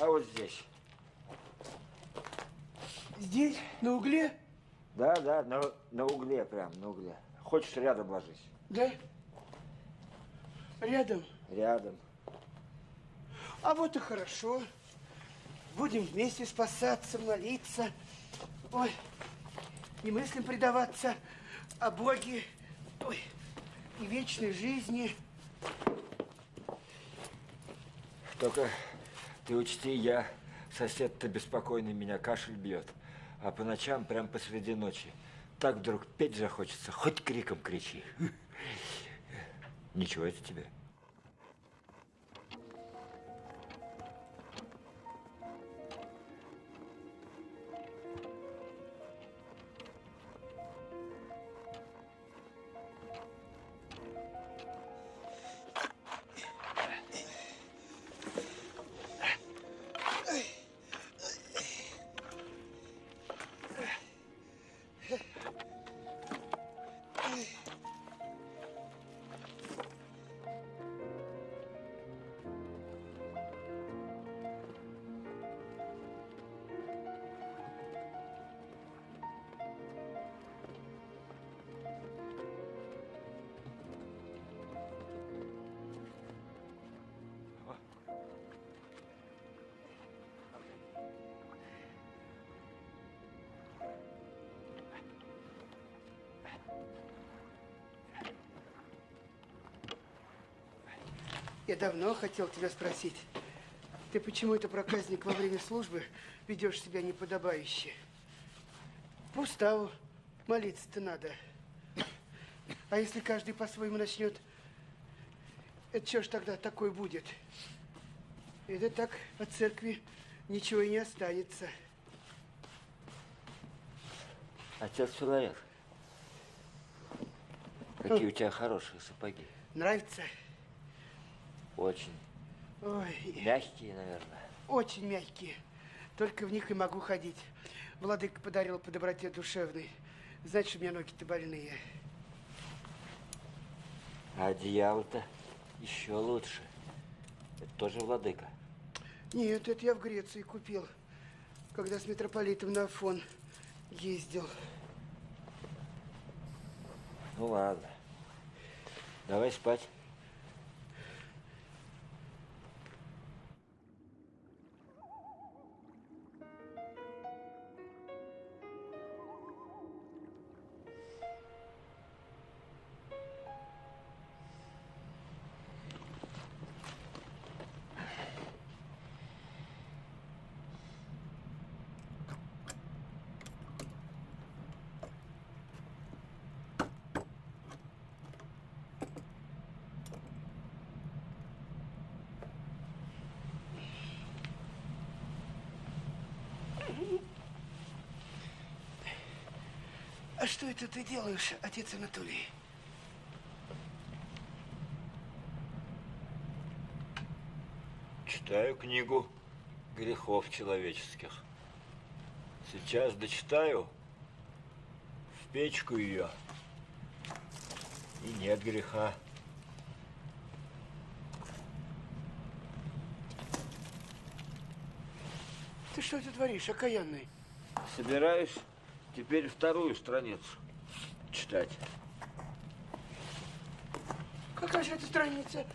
S1: А вот здесь.
S14: Здесь? На угле?
S1: Да, на угле прям, на угле. Хочешь, рядом ложись.
S14: Да? Рядом?
S1: Рядом.
S14: А вот и хорошо. Будем вместе спасаться, молиться. Ой, и мыслям предаваться о Боге, ой, и вечной жизни.
S1: Только ты учти, сосед-то беспокойный, меня кашель бьет. А по ночам, прям посреди ночи, так вдруг петь захочется, хоть криком кричи. Ничего это тебе.
S14: Я давно хотел тебя спросить. Ты почему это, проказник, во время службы ведешь себя неподобающе? По уставу молиться-то надо. А если каждый по-своему начнет, это что ж тогда такое будет? Это так от церкви ничего и не останется.
S1: Отец человек, какие у тебя хорошие сапоги.
S14: Нравится?
S1: Очень.
S14: Ой.
S1: Мягкие, наверное.
S14: Очень мягкие. Только в них и могу ходить. Владыка подарил по доброте душевной. Значит, у меня ноги-то больные.
S1: А одеяло-то еще лучше. Это тоже владыка?
S14: Нет, это я в Греции купил, когда с митрополитом на Афон ездил.
S1: Ну ладно. Давай спать.
S14: А что это ты делаешь, отец Анатолий?
S1: Читаю книгу грехов человеческих. Сейчас дочитаю, в печку ее, и нет греха.
S14: Ты что это творишь, окаянный?
S1: Собираюсь теперь вторую страницу читать.
S14: Какая же это страница?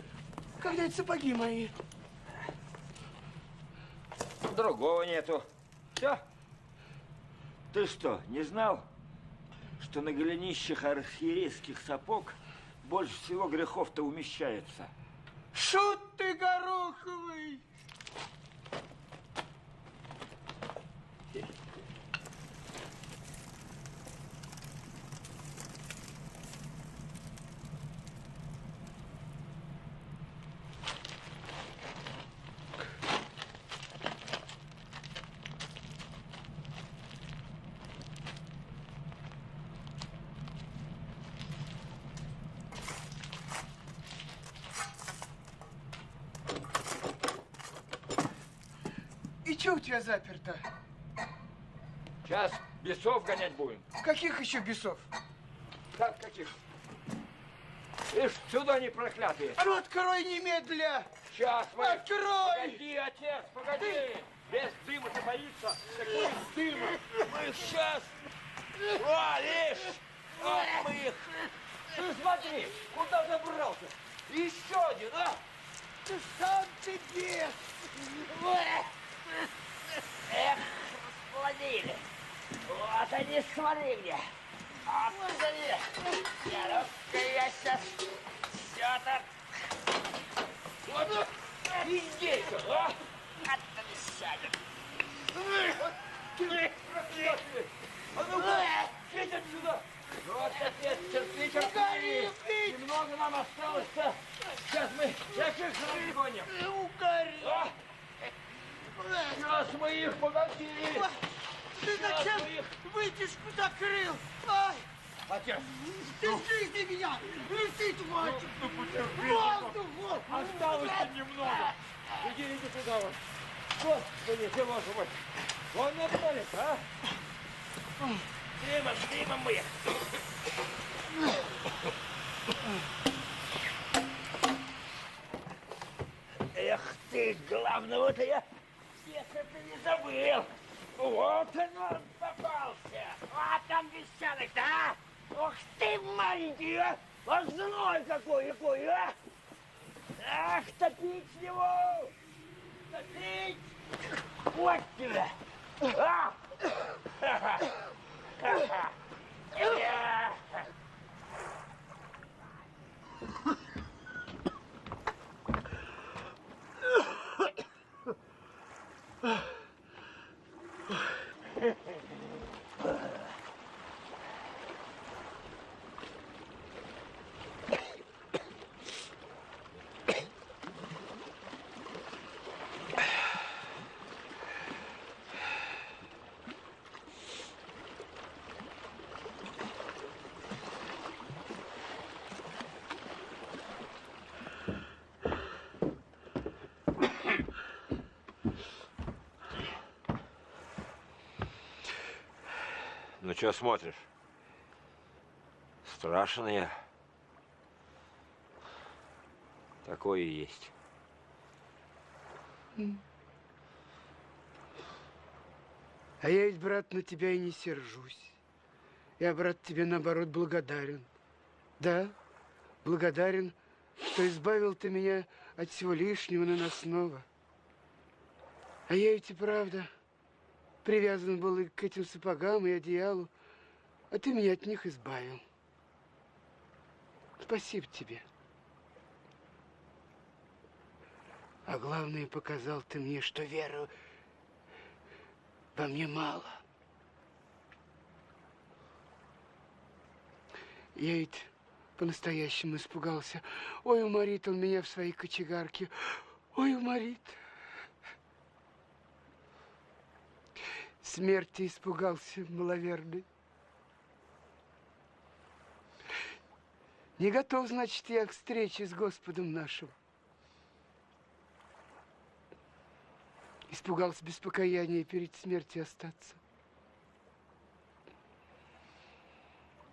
S14: Когда это сапоги мои?
S1: Другого нету. Все. Ты что, не знал, что на голенищах архиерейских сапог больше всего грехов-то умещается?
S14: Шут ты гороховый! Чего у тебя заперто?
S1: Сейчас бесов гонять будем.
S14: Каких еще бесов?
S1: Как каких? Ишь, сюда они проклятые.
S14: А ну открой немедля!
S1: Сейчас мы...
S14: Открой!
S1: Погоди, отец, погоди! Без дыма-то боится. Какой дыма? Мы их сейчас... О, видишь? Вот мы их... Ты смотри, куда забрался? Еще один, а?
S14: Ты сам ты бес!
S5: Эх, расплодили. Вот они, смотри мне. Вот они. Я сейчас все так...
S1: Вот и здесь, а?
S5: Оттуда сядем.
S1: А ну, сядь отсюда! Вот, отец, терпи, терпи! Немного нам осталось-то. Сейчас мы всяких разгоним.
S5: Угори!
S1: Сейчас мы их, погоди!
S5: Ты зачем вытяжку закрыл? Ай!
S1: Отец!
S5: Ты жизни меня летит хочешь! Воздух!
S1: Осталось немного. Иди туда вот. Господи, ты боже мой. Вон нагнали, а?
S5: Дымом мы их. Эх ты, главного-то я это не забыл. Вот он попался. Вот он бесчанок-то, а? Ох ты, маленький, а! А злой какой, а! Ах, топить его! Топить! Вот тебя! А! Ха-ха! Ха-ха!
S1: Ну, что смотришь? Страшен я. Такое и есть.
S14: А я ведь, брат, на тебя и не сержусь. Я, брат, тебе, наоборот, благодарен. Да, благодарен, что избавил ты меня от всего лишнего наносного. А я ведь и правда привязан был и к этим сапогам, и одеялу, а ты меня от них избавил. Спасибо тебе. А главное, показал ты мне, что веры во мне мало. Я ведь по-настоящему испугался. Ой, уморит он меня в своей кочегарке. Ой, уморит. Смерти испугался маловерный. Не готов, значит, я к встрече с Господом нашим. Испугался без покаяния перед смертью остаться.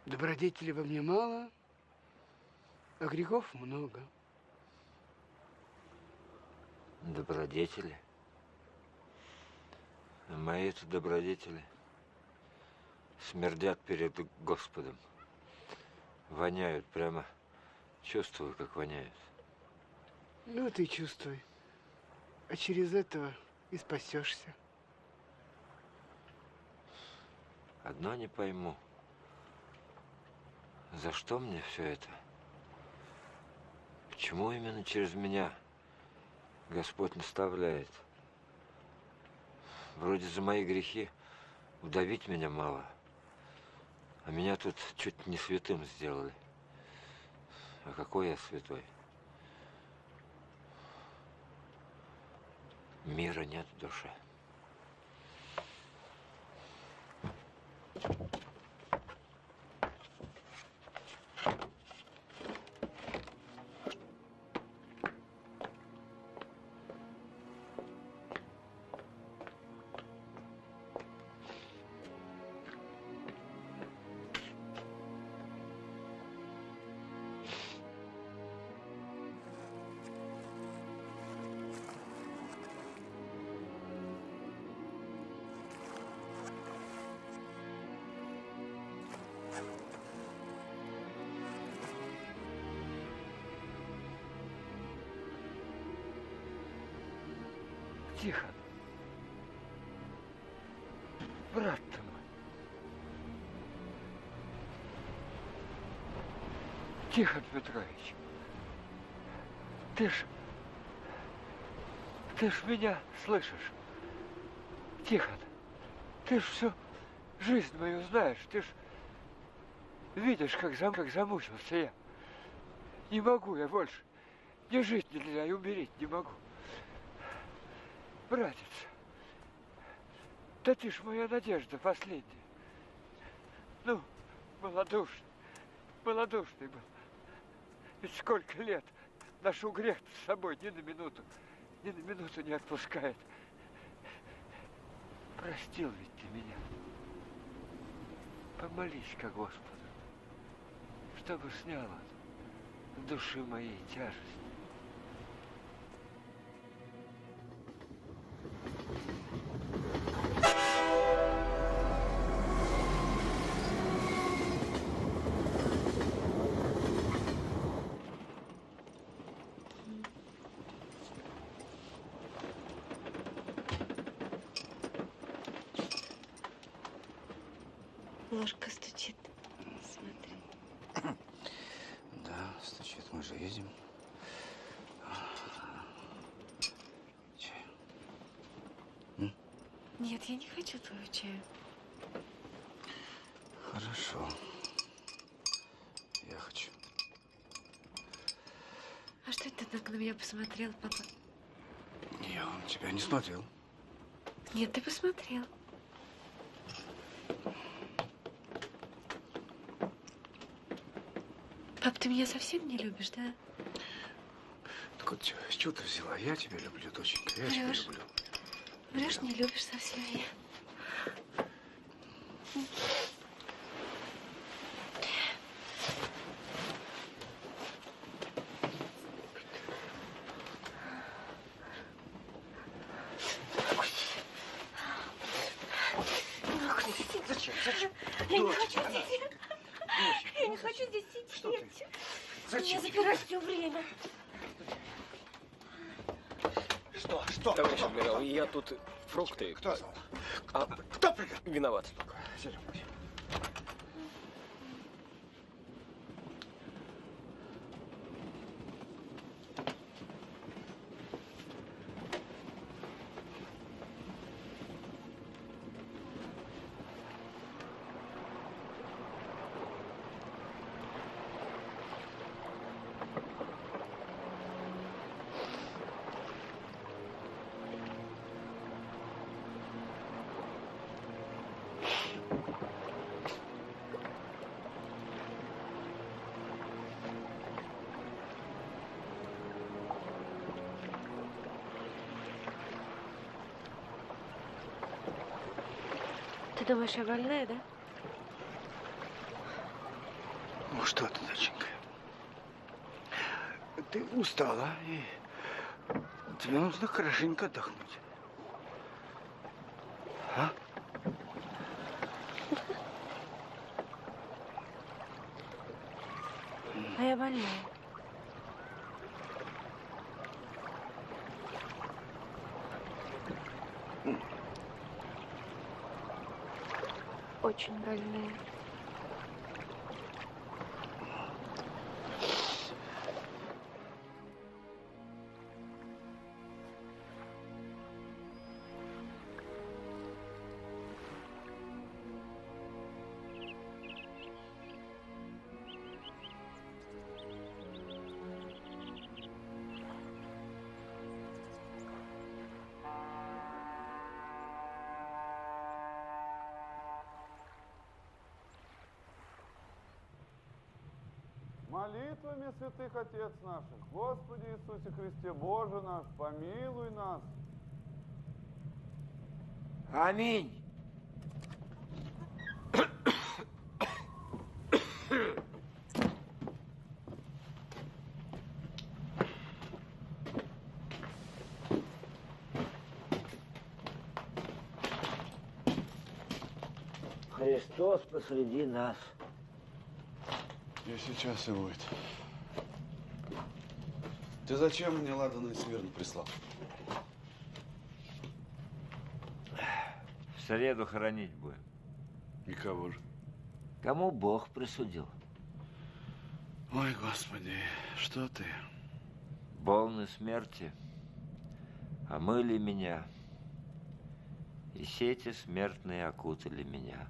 S14: Добродетели во мне мало, а грехов много.
S1: Добродетели? Мои-то добродетели смердят перед Господом. Воняют прямо. Чувствую, как воняют.
S14: Ну, ты чувствуй. А через этого и спасешься.
S1: Одно не пойму. За что мне все это? Почему именно через меня Господь наставляет? Вроде за мои грехи удавить меня мало. А меня тут чуть не святым сделали. А какой я святой? Мира нет в душе.
S12: Тихон. Брат ты мой. Тихон Петрович. Ты ж меня слышишь. Тихон, ты ж всю жизнь мою знаешь. Ты ж видишь, как замучился я. Не могу я больше. Ни жить нельзя, и умереть не могу. Братец, да ты ж моя надежда последняя. Ну, малодушный был. Ведь сколько лет ношу грех с собой, ни на минуту не отпускает. Простил ведь ты меня. Помолись-ка Господу, чтобы снял от души моей тяжесть.
S7: Ложка стучит. Смотри.
S14: Да, стучит. Мы же едем. Чай.
S7: Нет, я не хочу твоего чая.
S14: Хорошо. Я хочу.
S7: А что это ты так на меня посмотрел, папа?
S14: Я на тебя не смотрел.
S7: Нет, ты посмотрел. Пап, ты меня совсем не любишь, да?
S14: Так вот, с чего ты взяла? Я тебя люблю, доченька. Я тебя люблю.
S7: Врешь, не любишь совсем меня.
S14: Зачем?
S7: Я не хочу здесь. Я не хочу здесь сидеть.
S14: Что ты?
S7: Зачем? Меня запирать все время.
S14: Что?
S2: Товарищ адмирал, я тут фрукты.
S14: Кто?
S2: Кто придет? Виноват.
S7: Ты думаешь, я больная, да?
S14: Ну что ты, доченька? Ты устала, и тебе нужно хорошенько отдохнуть. А?
S7: А я больная. Очень больная.
S17: Молитвами святых Отец наших, Господи Иисусе Христе, Боже наш, помилуй нас.
S1: Аминь. Христос посреди нас.
S13: И сейчас и будет. Ты зачем мне ладаный смирно прислал?
S11: среду хоронить будем.
S13: И кого же?
S11: Кому Бог присудил.
S13: Ой, Господи, что ты?
S11: Волны смерти омыли меня, и сети смертные окутали меня.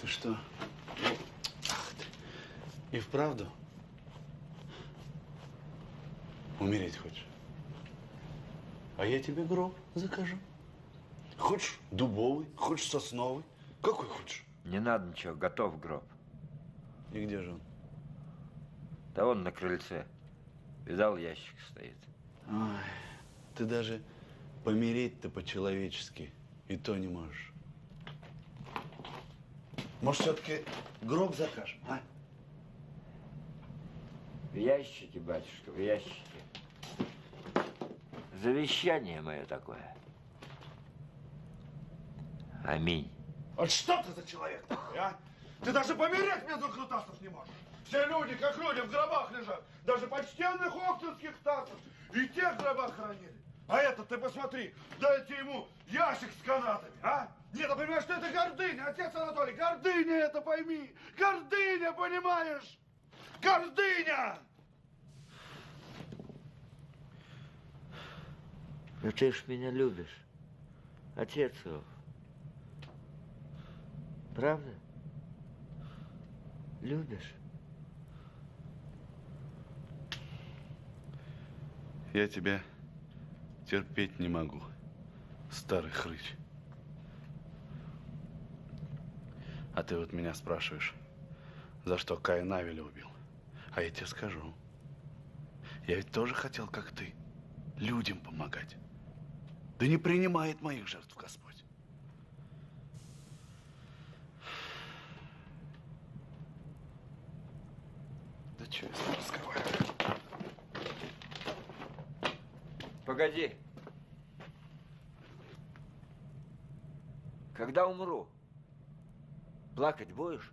S13: Ты что? И вправду? Умереть хочешь? А я тебе гроб закажу. Хочешь дубовый, хочешь сосновый. Какой хочешь?
S11: Не надо ничего, готов гроб.
S13: И где же он?
S11: Да вон на крыльце. Видал, ящик стоит.
S13: Ой, ты даже помереть-то по-человечески и то не можешь. Может, все-таки гроб закажем, а?
S11: В ящике, батюшка, в ящике. Завещание мое такое. Аминь.
S13: Вот что ты за человек такой, а? Ты даже помереть между крутасов не можешь. Все люди, как люди, в гробах лежат. Даже почтенных октонских тасов. И тех в гробах хоронили. А этот, ты посмотри, дайте ему ящик с канатами, а? Нет, ты понимаешь, что это гордыня, отец Анатолий, гордыня это пойми. Гордыня, понимаешь? Гордыня!
S11: Ну ты ж меня любишь, отец его. Правда? Любишь?
S13: Я тебя терпеть не могу, старый хрыч. А ты вот меня спрашиваешь, за что Каин Авеля убил. А я тебе скажу. Я ведь тоже хотел, как ты, людям помогать. Да не принимает моих жертв Господь. Да что я с тобой разговариваю?
S11: Погоди. Когда умру, плакать будешь?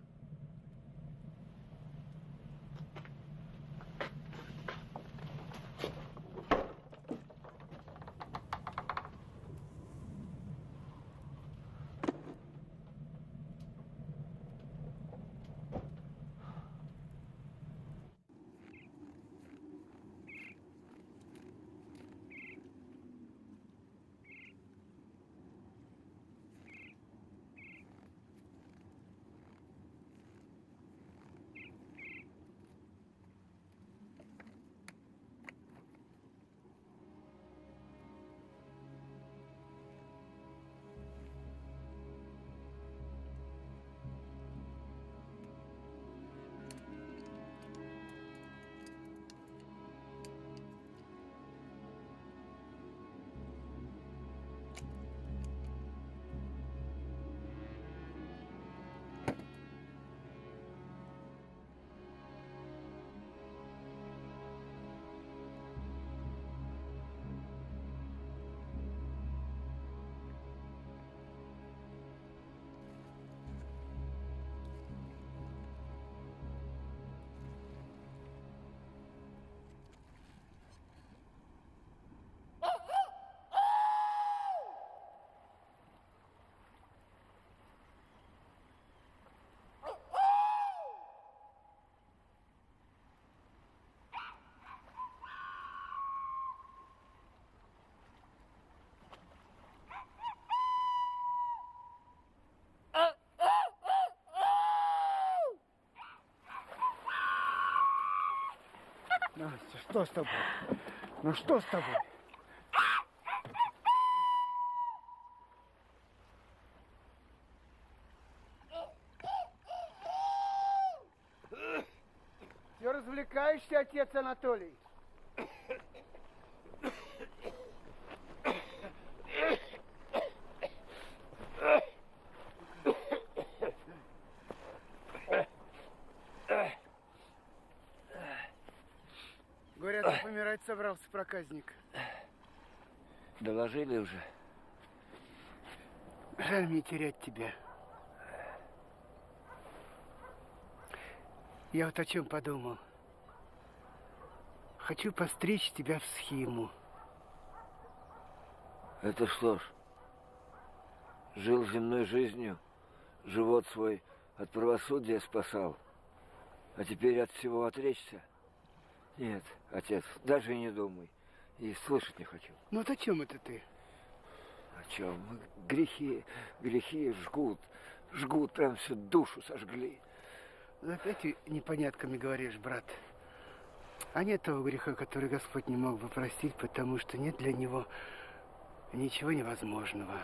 S14: Настя, что с тобой? Ну что с тобой? Все развлекаешься, отец Анатолий? Говорят, ты помирать собрался, проказник.
S11: Доложили уже.
S14: Жаль мне терять тебя. Я вот о чем подумал. Хочу постричь тебя в схиму.
S11: Это что ж,
S1: Жил земной жизнью, живот свой от правосудия спасал. А теперь от всего отречься? Нет, отец, даже и не думай. И слышать не хочу.
S14: Ну вот о чем это ты?
S1: О чем? Грехи жгут, прям всю душу сожгли.
S14: Ну опять ты непонятками говоришь, брат. А нет того греха, который Господь не мог бы простить, потому что нет для него ничего невозможного.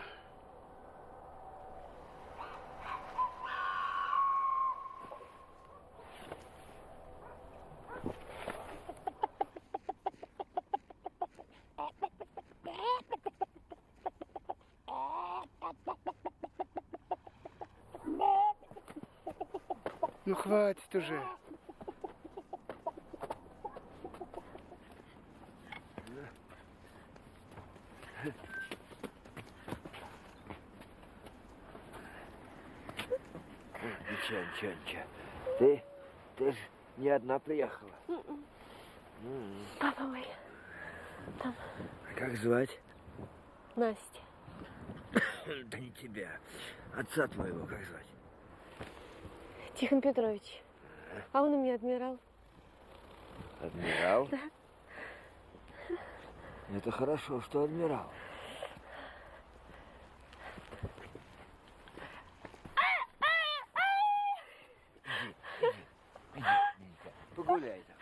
S14: Ну хватит уже.
S1: Ничего. Ты же не одна приехала.
S7: Папа мой. Там.
S1: Как звать?
S7: Настя.
S1: Да не тебя. Отца твоего как звать?
S7: Тихон Петрович. А он у меня адмирал.
S1: Адмирал?
S7: Да.
S1: Это хорошо, что адмирал. Иди, погуляй там.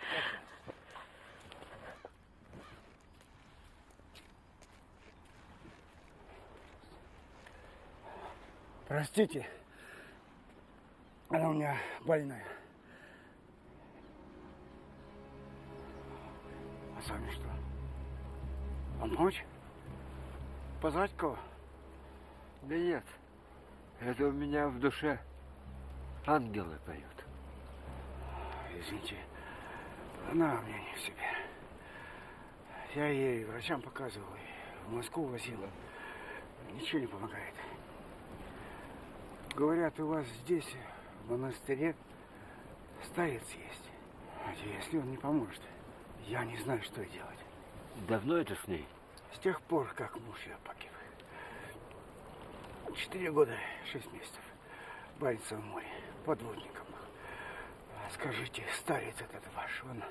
S14: Простите, она у меня больная. А сами что? Помочь? Позвать кого?
S1: Да нет, это у меня в душе ангелы поют.
S14: Извините, она у меня не в себе. Я ей врачам показывал, и в Москву возил. Ничего не помогает. Говорят, у вас здесь, в монастыре, старец есть. Если он не поможет, я не знаю, что делать.
S1: Давно это с ней?
S14: С тех пор, как муж ее погиб. 4 года, 6 месяцев. В Баренцевом море, подводником. Скажите, старец этот ваш, он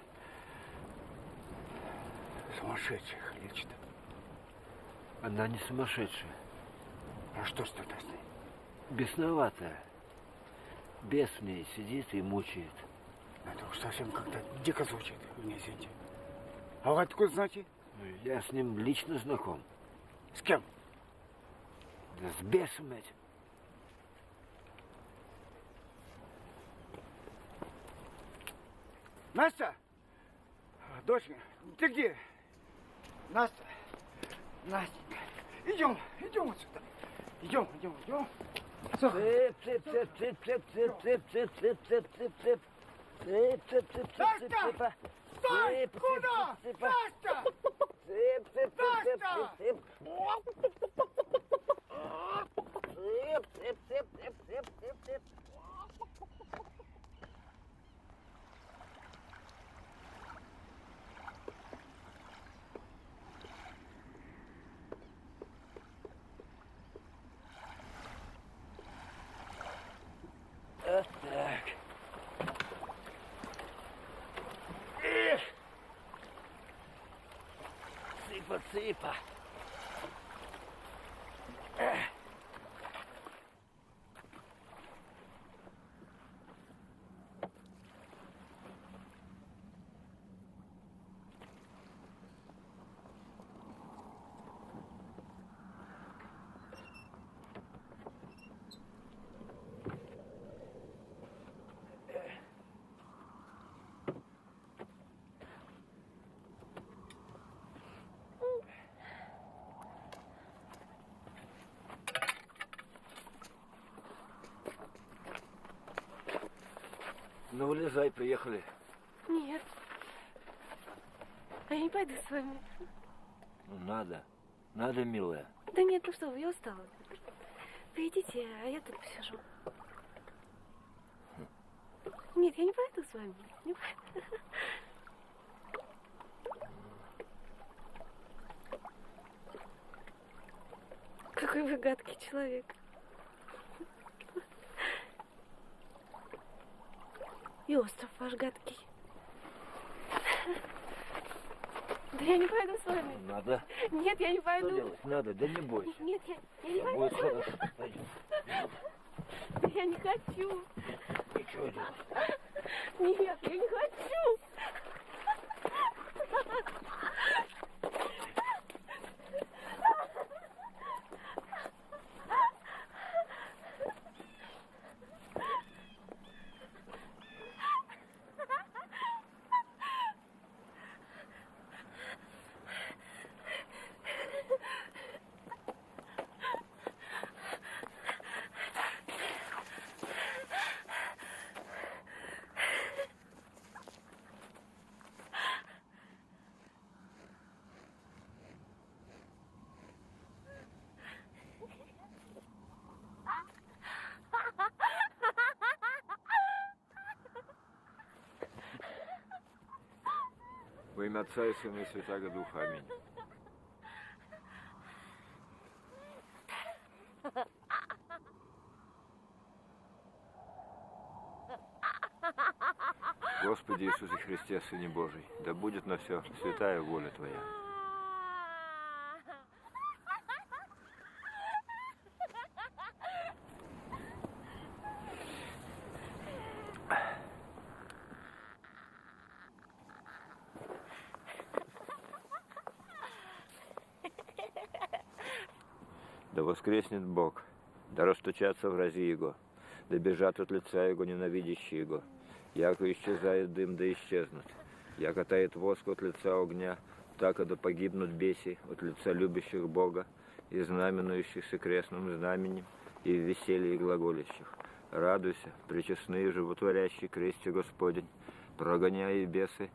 S14: сумасшедших лечит?
S1: Она не сумасшедшая.
S14: А что ж тогда с ней?
S1: Бесноватая. Бес в ней сидит и мучает.
S14: Это уж совсем как-то дико звучит, мне извините. А вы откуда знаете?
S1: Я с ним лично знаком.
S14: С кем?
S1: Да с бесом этим.
S14: Настя! Дочка, ты где? Настя! Настенька! Идем вот сюда. Идем.
S1: Цып, цып, цып, цып, цып, цып, цып, цып, цып, цып, цып, цып. Цып, цып, цып, цып, цып, цыпа.
S15: Стой!
S1: Цып,
S15: Куда?
S1: цып, цыпа.
S15: Настя!
S1: Цып, цып, цып, цып,
S15: Настя!
S1: цып, цып. Цып, цып, цып, цып, цып, цып. Вот так. Эх! Цыпа-цыпа. Ну, вылезай, приехали.
S7: Нет. А я не пойду с вами.
S1: Ну, надо, милая.
S7: Да нет, ну что вы, я устала. Вы идите, а я тут посижу. Нет, я не пойду с вами. Не пойду. Какой вы гадкий человек. И остров ваш гадкий. Да я не пойду с вами.
S1: Надо.
S7: Нет, я не пойду.
S1: Что делать? Надо, да не бойся.
S7: Нет, я не пойду.
S1: Будет хорошо. Пойдем.
S7: Да я не хочу.
S1: Ничего делать.
S7: Нет, я не хочу.
S11: Во имя Отца и Сына и Святаго Духа. Аминь. Господи Иисусе Христе, Сыне Божий, да будет на все святая воля Твоя. Да воскреснет Бог, да растучатся врази Его, да бежат от лица Его ненавидящие Его. Яко исчезает дым, да исчезнут. Яко тает воск от лица огня, так и да погибнут беси от лица любящих Бога и знаменующихся крестным знаменем и в веселье глаголящих. Радуйся, пречестные животворящие кресте Господень, прогоняя бесы,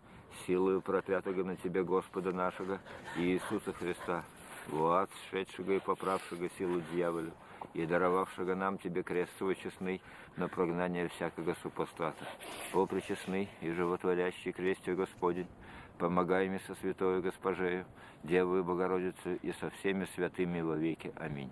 S11: силою проклятого на тебе Господа нашего и Иисуса Христа, в сшедшего и поправшего силу дьяволю, и даровавшего нам тебе крест свой честный на прогнание всякого супостата. О, пречестный и животворящий кресте Господень, помогай мне со святою Госпожею, Девою Богородицей и со всеми святыми во веки. Аминь.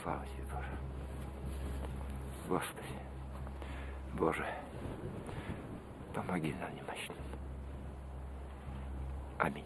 S11: Слава тебе, Боже. Господи, Боже, помоги нам немощным. Аминь.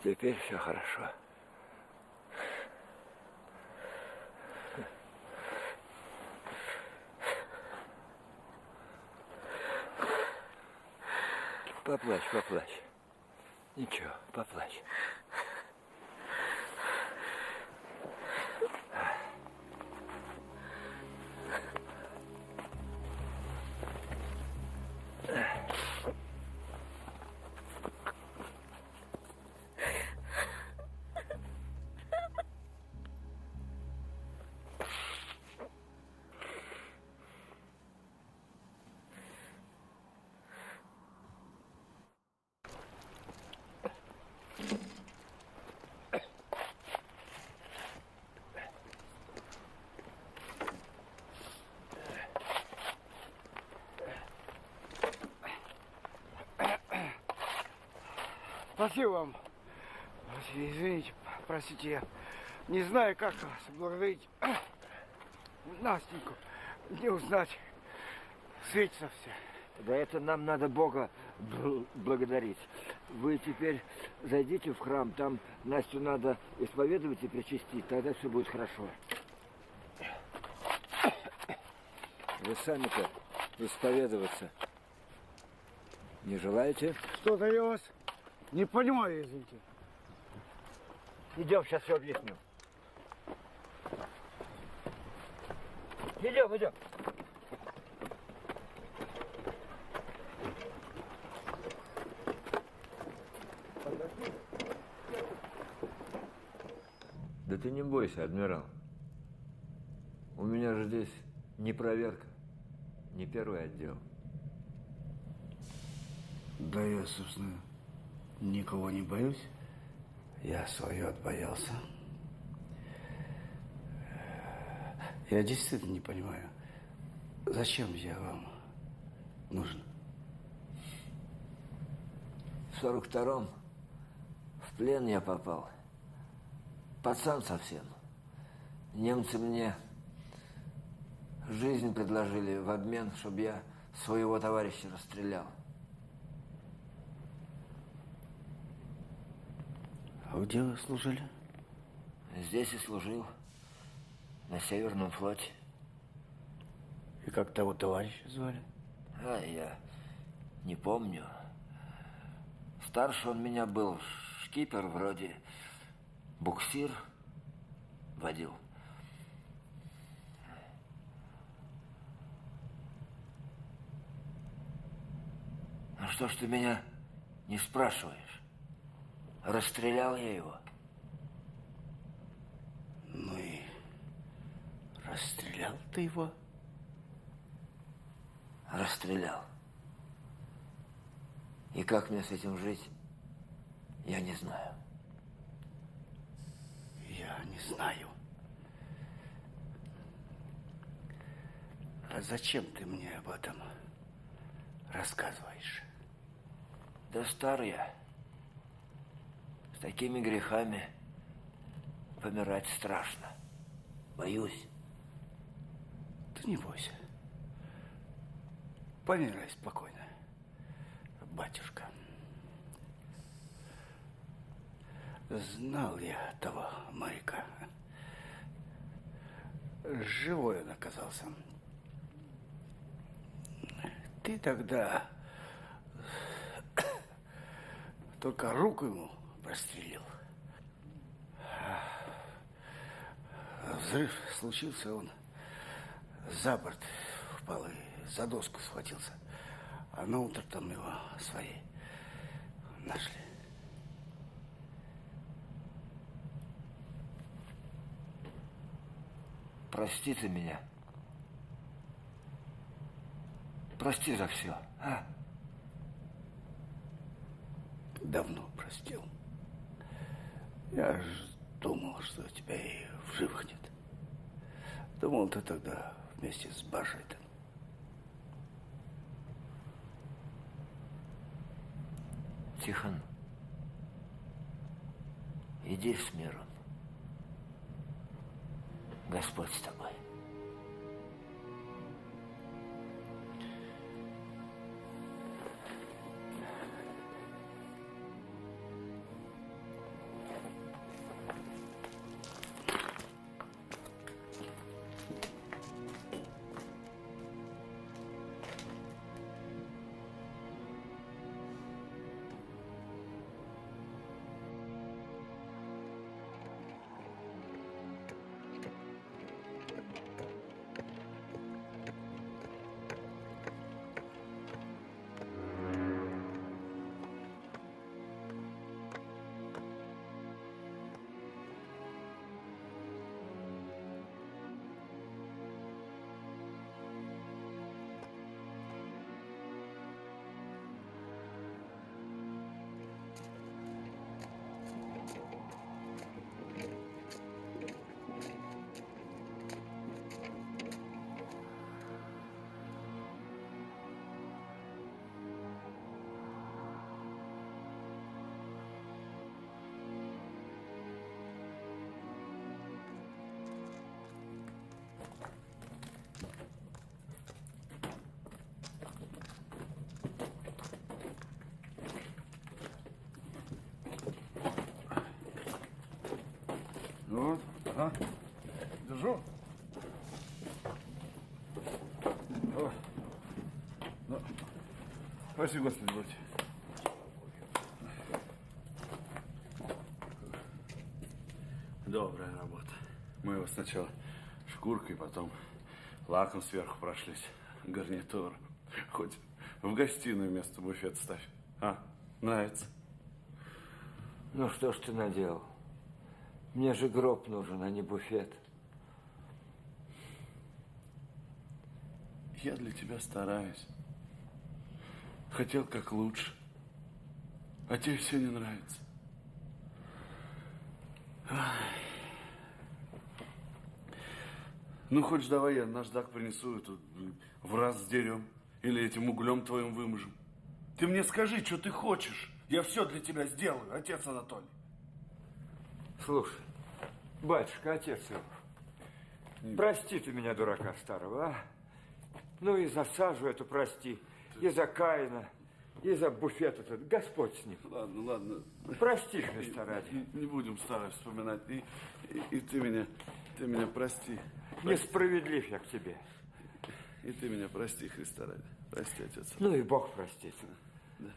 S1: Теперь все хорошо. Поплачь, поплачь. Ничего, поплачь.
S12: Спасибо вам. Извините, простите, я не знаю, как вас благодарить. Настеньку не узнать. Светится все.
S1: Да это нам надо Бога благодарить. Вы теперь зайдите в храм, там Настю надо исповедовать и причастить, тогда все будет хорошо. Вы сами-то исповедоваться не желаете?
S12: Что-то я вас не понимаю, извините.
S1: Идем, сейчас все объясню. Идем, идем. Да ты не бойся, адмирал. У меня же здесь не проверка, не первый отдел.
S14: Да я, собственно, никого не боюсь. Я свое отбоялся. Я действительно не понимаю, зачем я вам нужен?
S1: В 42-м в плен я попал. Пацан совсем. Немцы мне жизнь предложили в обмен, чтобы я своего товарища расстрелял.
S14: А где вы служили?
S1: Здесь и служил. На Северном флоте.
S14: И как того товарища звали?
S1: А я не помню. Старше он меня был, шкипер вроде, буксир водил. А что ж ты меня не спрашиваешь? Расстрелял я его.
S14: Ну и расстрелял ты его?
S1: Расстрелял. И как мне с этим жить, я не знаю.
S14: Я не знаю. А зачем ты мне об этом рассказываешь?
S1: Да стар я. С такими грехами помирать страшно. Боюсь.
S14: Ты не бойся. Помирай спокойно, батюшка. Знал я того моряка. Живой он оказался. Ты тогда только руку ему прострелил. Взрыв случился, он за борт впал и за доску схватился. А на утро там его свои нашли.
S1: Прости ты меня. Прости за все, а?
S14: Давно простил. Я ж думал, что тебя и в живых нет. Думал, ты тогда вместе с Бажей-то.
S1: Тихон, иди с миром. Господь с тобой.
S13: Вот, ага. Держу. О. Ну, спаси Господи, будьте. Добрая работа. Мы его сначала шкуркой, потом лаком сверху прошлись. Гарнитур. Хоть в гостиную вместо буфета ставь. А, нравится?
S1: Ну что ж ты наделал? Мне же гроб нужен, а не буфет.
S13: Я для тебя стараюсь. Хотел как лучше. А тебе все не нравится. Ай. Ну, хочешь, давай я наждак принесу, тут в раз сдерем. Или этим углем твоим выможем. Ты мне скажи, что ты хочешь. Я все для тебя сделаю, отец Анатолий.
S1: Слушай, батюшка, отец его, прости ты меня, дурака старого, а? Ну и за сажу эту прости, и за Каина, и за буфет этот, Господь с ним.
S13: Ладно, ладно.
S1: Прости, Христа ради.
S13: Не будем старых вспоминать. И ты меня прости.
S1: Несправедлив я к тебе.
S13: И ты меня прости, Христа ради. Прости, отец.
S1: Ну и Бог простит.
S13: Да.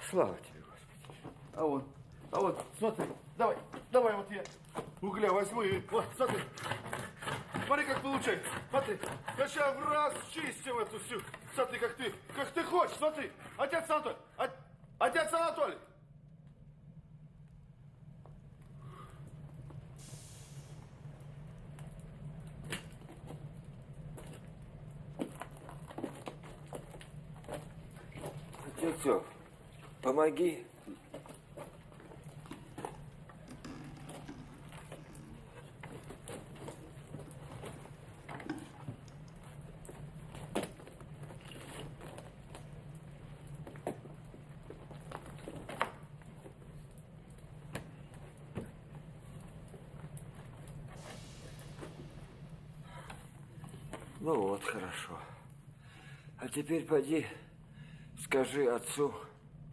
S1: Слава тебе, Господи.
S13: А вот, смотри, давай вот я угля возьму и вот, смотри. Смотри, как получается. Смотри, я сейчас в раз чистим эту всю. Смотри, как ты хочешь, смотри. Отец Анатолий, отец Анатолий.
S1: Отцов, помоги. Ну вот, хорошо. А теперь поди, скажи отцу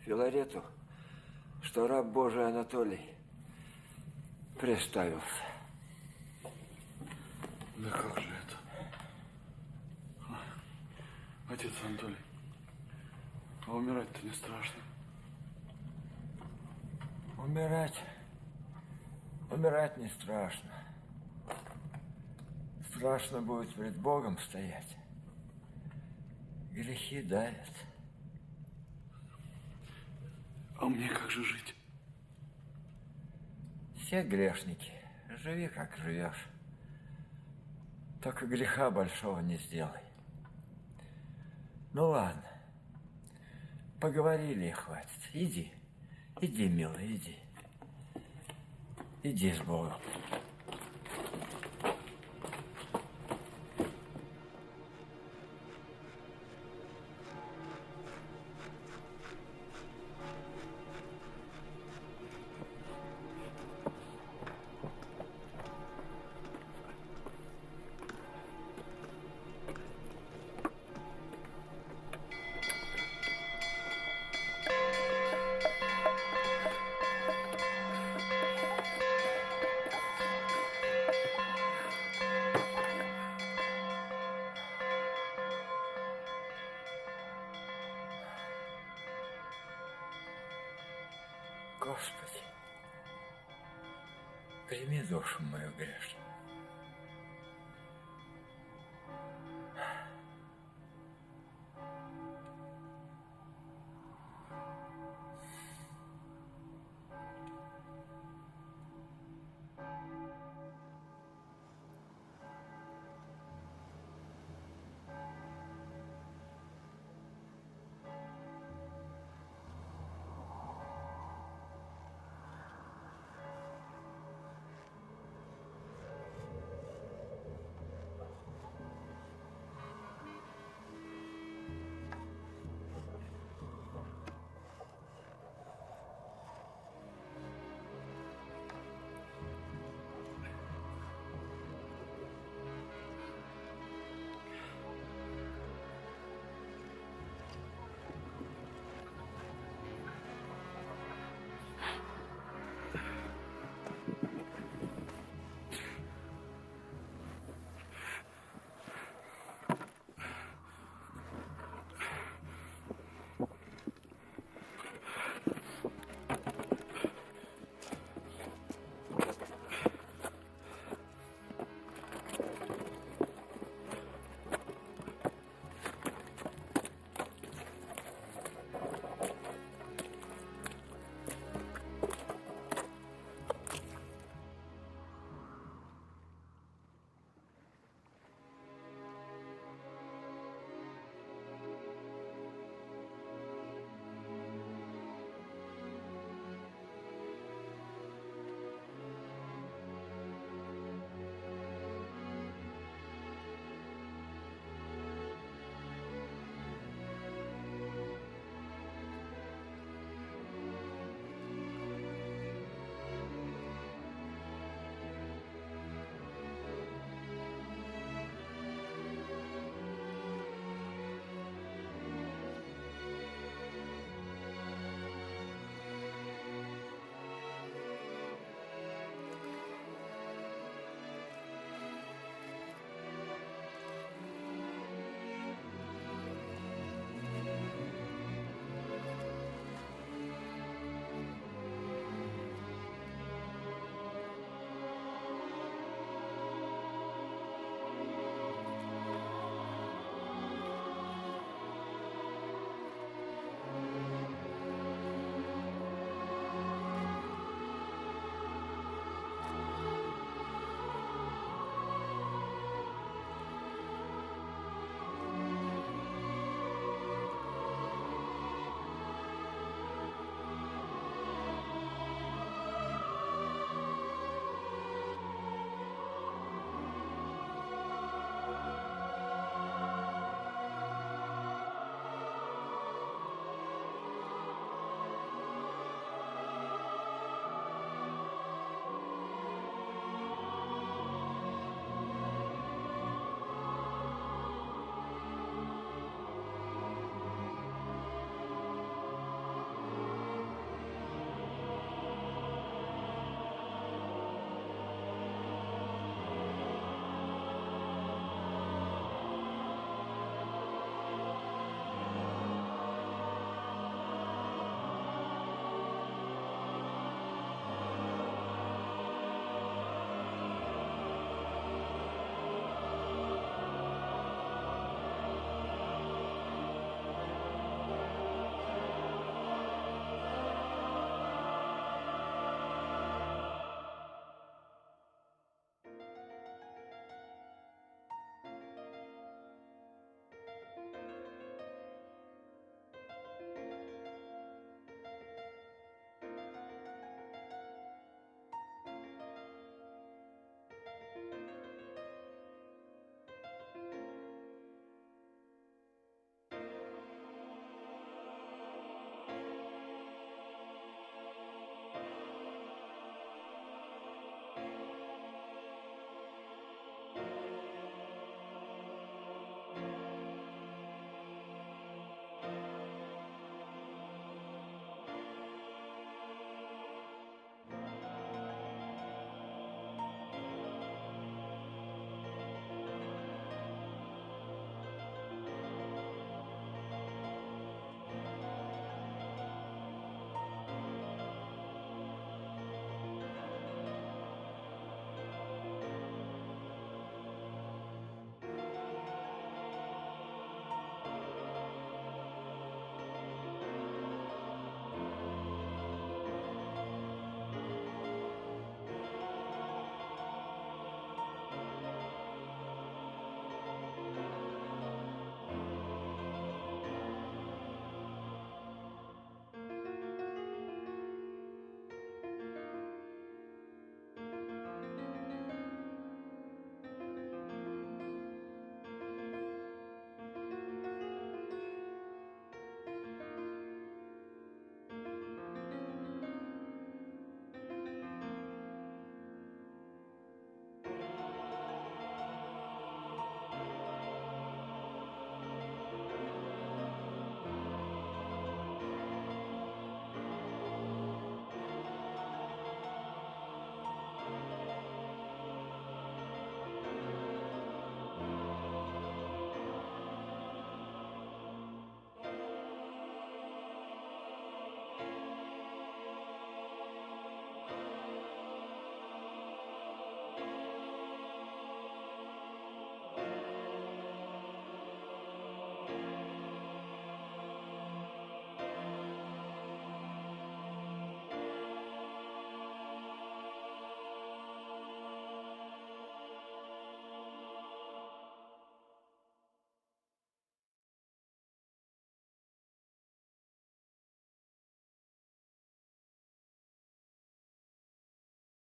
S1: Филарету, что раб Божий Анатолий приставился.
S13: Да как же это? Отец Анатолий, а умирать-то не страшно?
S1: Умирать не страшно. Страшно будет перед Богом стоять. Грехи давят.
S13: А мне как же жить?
S1: Все грешники. Живи, как живешь. Только греха большого не сделай. Ну ладно. Поговорили и хватит. Иди, милый, иди. Иди с Богом. Господи, прими душу мою грешную.